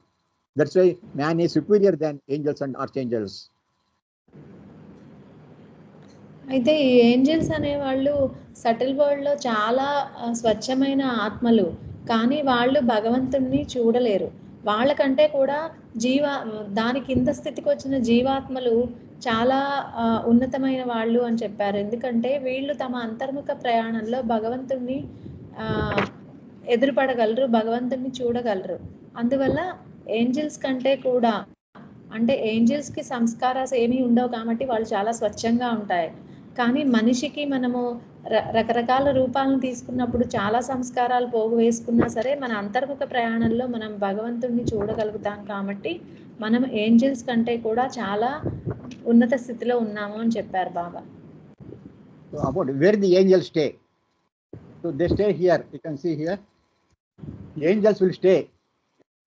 That's why man is superior than angels and archangels. అయితే ఈ angels అనేవాళ్ళు subtle వరల్డ్లో చాలా స్వచ్ఛమైన ఆత్మలు, కానీ వాళ్ళు భగవంతుణ్ణి చూడలేరు. వాళ్ళకంటే కూడా దాని కింద స్థితికి వచ్చిన జీవాత్మలు చాలా ఉన్నతమైన వాళ్ళు అని చెప్పారు. ఎందుకంటే వీళ్ళు తమ అంతర్ముఖ ప్రయాణంలో భగవంతుణ్ణి ఎదురుపడగలరు, భగవంతుణ్ణి చూడగలరు. అందువల్ల ఏంజల్స్ కంటే కూడా, అంటే ఏంజల్స్కి సంస్కారాలు ఏమీ ఉండవు కాబట్టి వాళ్ళు చాలా స్వచ్ఛంగా ఉంటాయి. కానీ మనిషికి మనము రకరకాల రూపాలను తీసుకున్నప్పుడు చాలా సంస్కారాలు పోగు వేసుకున్నా సరే మన అంతర్ముఖ ప్రయాణంలో మనం భగవంతుడిని చూడగలుగుతాం. కాబట్టి మనం ఏంజల్స్ కంటే కూడా చాలా ఉన్నత స్థితిలో ఉన్నాము అని చెప్పారు బాబా. So about where the angels stay. So they stay here. You can see here. The angels will stay.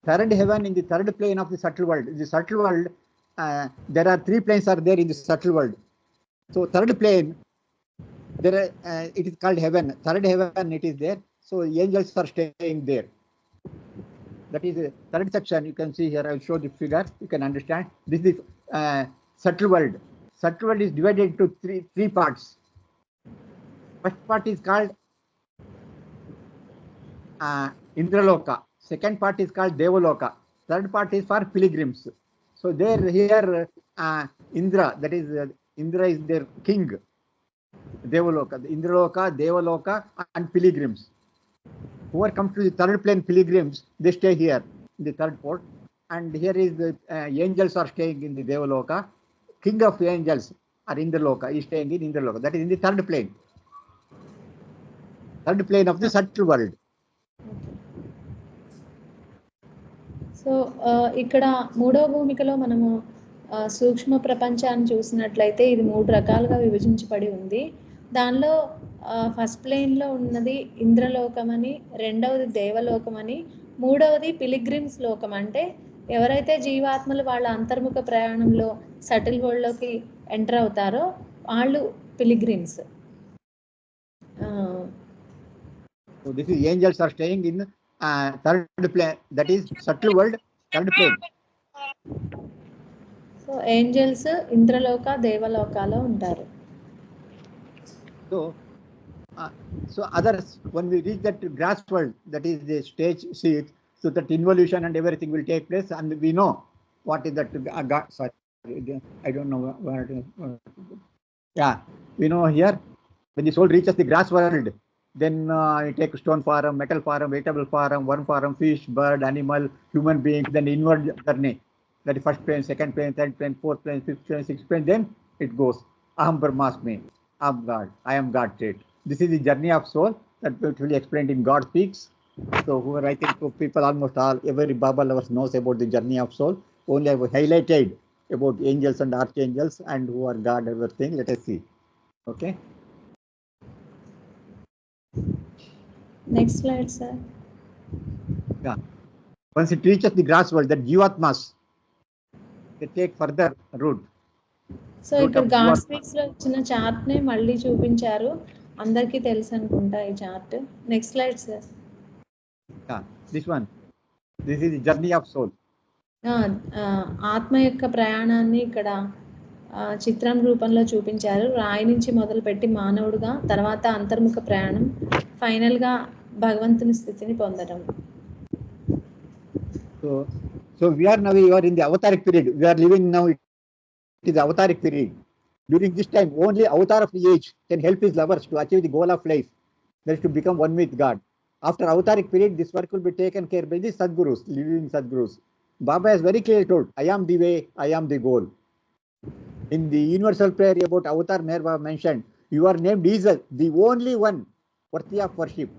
Third heaven in the third plane of the subtle world. In the subtle world, there are 3 planes are there in the subtle world. So third plane, there it is called heaven. Third heaven it is there. So angels are staying there. That is the third section. You can see here. I will show the figure. You can understand. This is subtle world. Subtle world is divided into three parts. First part is called Indraloka. Second part is called Devaloka. Third part is for pilgrims. So there here Indra, that is Indra is their king. Devaloka, Indraloka, Devaloka, and pilgrims. Whoever comes to the third plane pilgrims, they stay here in the third port. And here is the angels are staying in the Devaloka. King of angels are Indraloka, is staying in Indraloka. That is in the third plane. Third plane of the subtle world. So ఇక్కడ మూడవ భూమికలో మనము సూక్ష్మ ప్రపంచాన్ని చూసినట్లయితే ఇది 3 రకాలుగా విభజించబడి ఉంది. దానిలో ఫస్ట్ ప్లేన్లో ఉన్నది ఇంద్రలోకం అని, రెండవది దేవలోకం అని, మూడవది పిలిగ్రిమ్స్ లోకం. అంటే ఎవరైతే జీవాత్మలు వాళ్ళ అంతర్ముఖ ప్రయాణంలో సటిల్ వరల్డ్లోకి ఎంటర్ అవుతారో వాళ్ళు pilgrims. So this is angels are staying in third plane, that is subtle world, third plane. So angels Indraloka దేవలోకాలో ఉంటారు. So others, when we reach that grass world, that is the stage seat, so that involution and everything will take place, and we know what is that God. Sorry, I don't know what. Yeah, we know here when the soul reaches the grass world, then you take stone form, metal form, vegetable form, worm form, fish, bird, animal, human beings, then inward journey. That is first plane, second plane, third plane, fourth plane, fifth plane, sixth plane. Then it goes. Aham Brahmasmi. I am God. I am God state. This is the journey of soul that will be explained in God Speaks. So, I think people almost all, every Baba lovers knows about the journey of soul. Only I have highlighted about angels and archangels and who are God, everything. Let us see. Okay. Next slide sir. Yeah. Once it reaches the grass world, that Jivatmas, they take further route. So ఇక్కడ God speaks లో ఇచ్చిన chart నే మళ్ళీ చూపించారు. అందరికీ తెలుసు అనుకుంటా ఈ chart. Next slide sir. This one. This is the journey of soul. ఆత్మ యొక్క ప్రయాణాన్ని ఇక్కడ చిత్రం రూపంలో చూపించారు. రాయి నుంచి మొదలుపెట్టి మానవుడుగా, తర్వాత అంతర్ముఖ ప్రయాణం, ఫైనల్ గా భగవంతుని స్థితిని పొందడం. So we are now in the avataric period. We are living now. It is the avataric period. During this time, only avatar of the age can help his lovers to achieve the goal of life, that is to become one with God. After avataric period, this work will be taken care by the Sadgurus, living Sadgurus. Baba has very clearly told, I am the way, I am the goal. In the universal prayer about avatar, Meher Baba mentioned, you are named Jesus, the only one worthy of worship.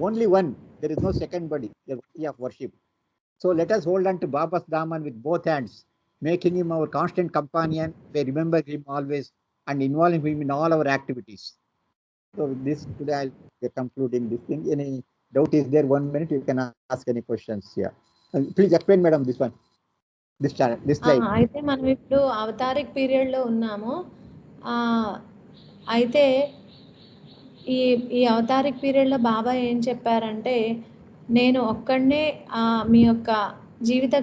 Only one. There is no second body worthy of worship. So let us hold on to Baba's Daman with both hands, making him our constant companion. We remember him always and involving him in all our activities. So with this today I'll be concluding this thing. Any doubt is there? 1 minute you can ask any questions here. Please explain, madam, this one, this channel, this slide. అయితే మనం ఇప్పుడు అవతారిక్ పీరియడ్లో ఉన్నాము. అయితే ఈ ఈ అవతారిక్ పీరియడ్లో బాబా ఏం చెప్పారంటే, నేను ఒక్కడనే మీ యొక్క జీవిత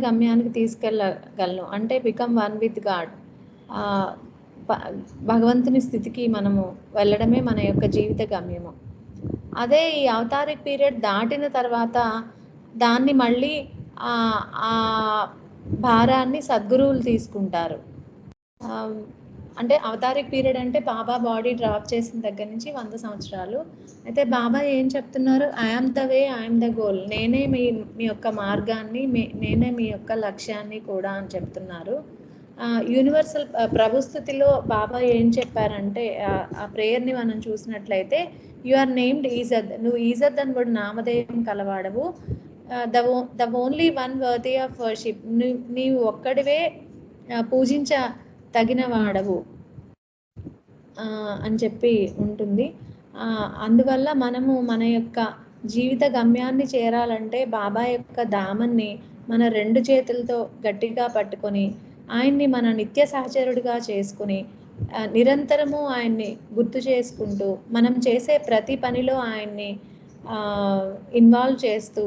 గమ్యానికి తీసుకెళ్ళగలను. అంటే బికమ్ వన్ విత్ గాడ్. భగవంతుని స్థితికి మనము వెళ్ళడమే మన యొక్క జీవిత గమ్యము. అదే ఈ అవతారిక్ పీరియడ్ దాటిన తర్వాత దాన్ని మళ్ళీ ఆ భారాన్ని సద్గురువులు తీసుకుంటారు. అంటే అవతారిక్ పీరియడ్ అంటే బాబా బాడీ డ్రాప్ చేసిన దగ్గర నుంచి 100 సంవత్సరాలు. అయితే బాబా ఏం చెప్తున్నారు? I'm the way, I'm the goal. నేనే మీ యొక్క మార్గాన్ని, నేనే మీ యొక్క లక్ష్యాన్ని కూడా అని చెప్తున్నారు. యూనివర్సల్ ప్రభుస్థితిలో బాబా ఏం చెప్పారంటే, ఆ ప్రేయర్ని మనం చూసినట్లయితే, యు ఆర్ నేమ్డ్ ఈజద్. నువ్వు ఈజద్ అని కూడా నామధేయం కలవాడవు. The only one worthy of worship. నీవు ఒక్కడివే పూజించ తగిన వాడవు అని చెప్పి ఉంటుంది. అందువల్ల మనము మన యొక్క జీవిత గమ్యాన్ని చేరాలంటే బాబా యొక్క ధామన్ని మన 2 చేతులతో గట్టిగా పట్టుకొని ఆయన్ని మన నిత్య సహచరుడిగా చేసుకుని నిరంతరము ఆయన్ని గుర్తు చేసుకుంటూ మనం చేసే ప్రతి పనిలో ఆయన్ని ఇన్వాల్వ్ చేస్తూ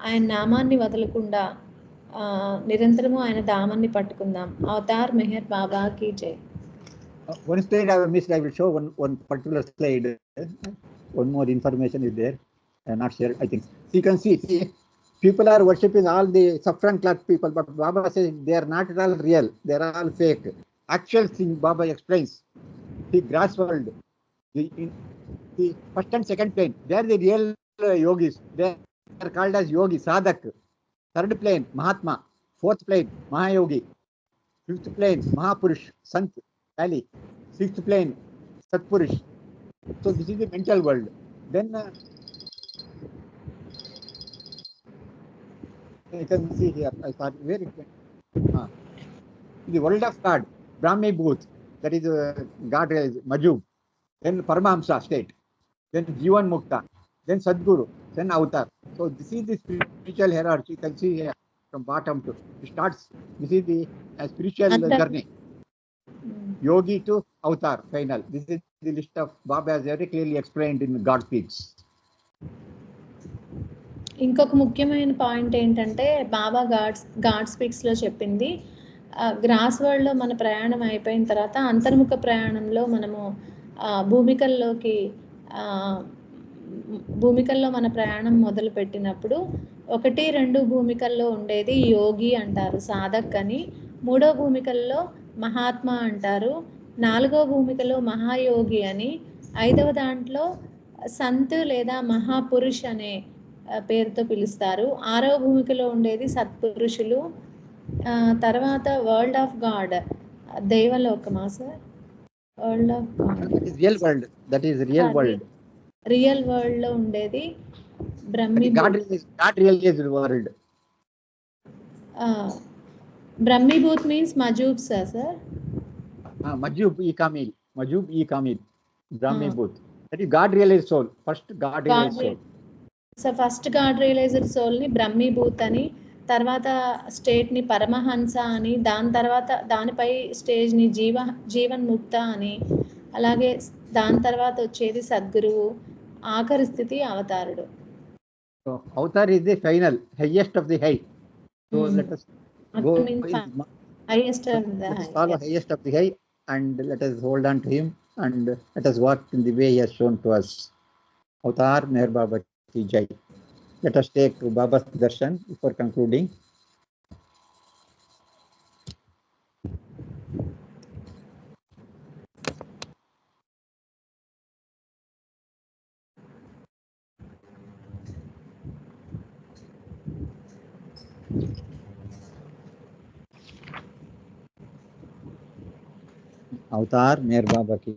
ఆయన నామాన్ని వదలకుండా నిరంతరము ఆయన ధామాన్ని పట్టుకుందాం. అవతార్ మెహర్ బాబా కీ జై. One slide I have missed. I will show one particular slide. One more information is there. I'm not sure. I think you can see people are worshipping all the saffron cloth people, but Baba says they are not at all real. They are all fake. Actual thing Baba explains. The grass world, the first and second plane, they are the real yogis. They are called as yogi, sadhak. Third plane, Mahatma. Fourth plane, Mahayogi. Fifth plane, Mahapurush, Sant, Ali. Sixth plane, Satpurush. So this is the mental world. Then you can see here, I thought where it went. The world of God, Brahmi Booth, that is God is Majub. Then Paramahamsa state. Then Jivan Mukta. Then Sadguru. Then Avatar. So this is the spiritual hierarchy. You can see here from bottom to it starts. This is the spiritual journey. Yogi to Avatar final. This is the list of Baba has very clearly explained in God Speaks. ఇంకొక ముఖ్యమైన point ఏంటంటే బాబా God స్పీక్స్లో చెప్పింది, gross వరల్డ్లో మన ప్రయాణం అయిపోయిన తర్వాత అంతర్ముఖ ప్రయాణంలో మనము భూమికల్లో మన ప్రయాణం మొదలు పెట్టినప్పుడు 1-2 భూమికల్లో ఉండేది యోగి అంటారు, సాధక్ అని. 3వ భూమికల్లో మహాత్మా అంటారు. 4వ భూమికలో మహాయోగి అని. 5వ దాంట్లో సంత్ లేదా మహాపురుష్ అనే పేరుతో పిలుస్తారు. 6వ భూమికలో ఉండేది సత్పురుషులు. తర్వాత వరల్డ్ ఆఫ్ గాడ్, దైవలోకమా sir? World of God, real world, that is real world. Real world లో ఉండేది బ్రహ్మి. God realized world. బ్రహ్మి భూత్ మీన్స్ మజూబ్ సార్. మజూబ్ ఈ కామిల్, మజూబ్ ఈ కామిల్, బ్రహ్మి భూత్. That is God realized soul. First God realized soul. So first God realized సోల్ని బ్రహ్మి భూత్ అని, తర్వాత స్టేట్ని పరమహంస అని, దాని తర్వాత దానిపై స్టేజ్ని జీవన్ ముక్త అని, అలాగే దాని తర్వాత వచ్చేది సద్గురువు, ఆఖరి స్థితి అవతారుడు. So avatar is the final, highest of the high. So let us go highest of the high. Follow highest of the high and let us hold on to him and let us walk in the way he has shown to us. Avatar Meher Baba ki jai. Let us take Baba's darshan before concluding. अवतार मेहर बाबा की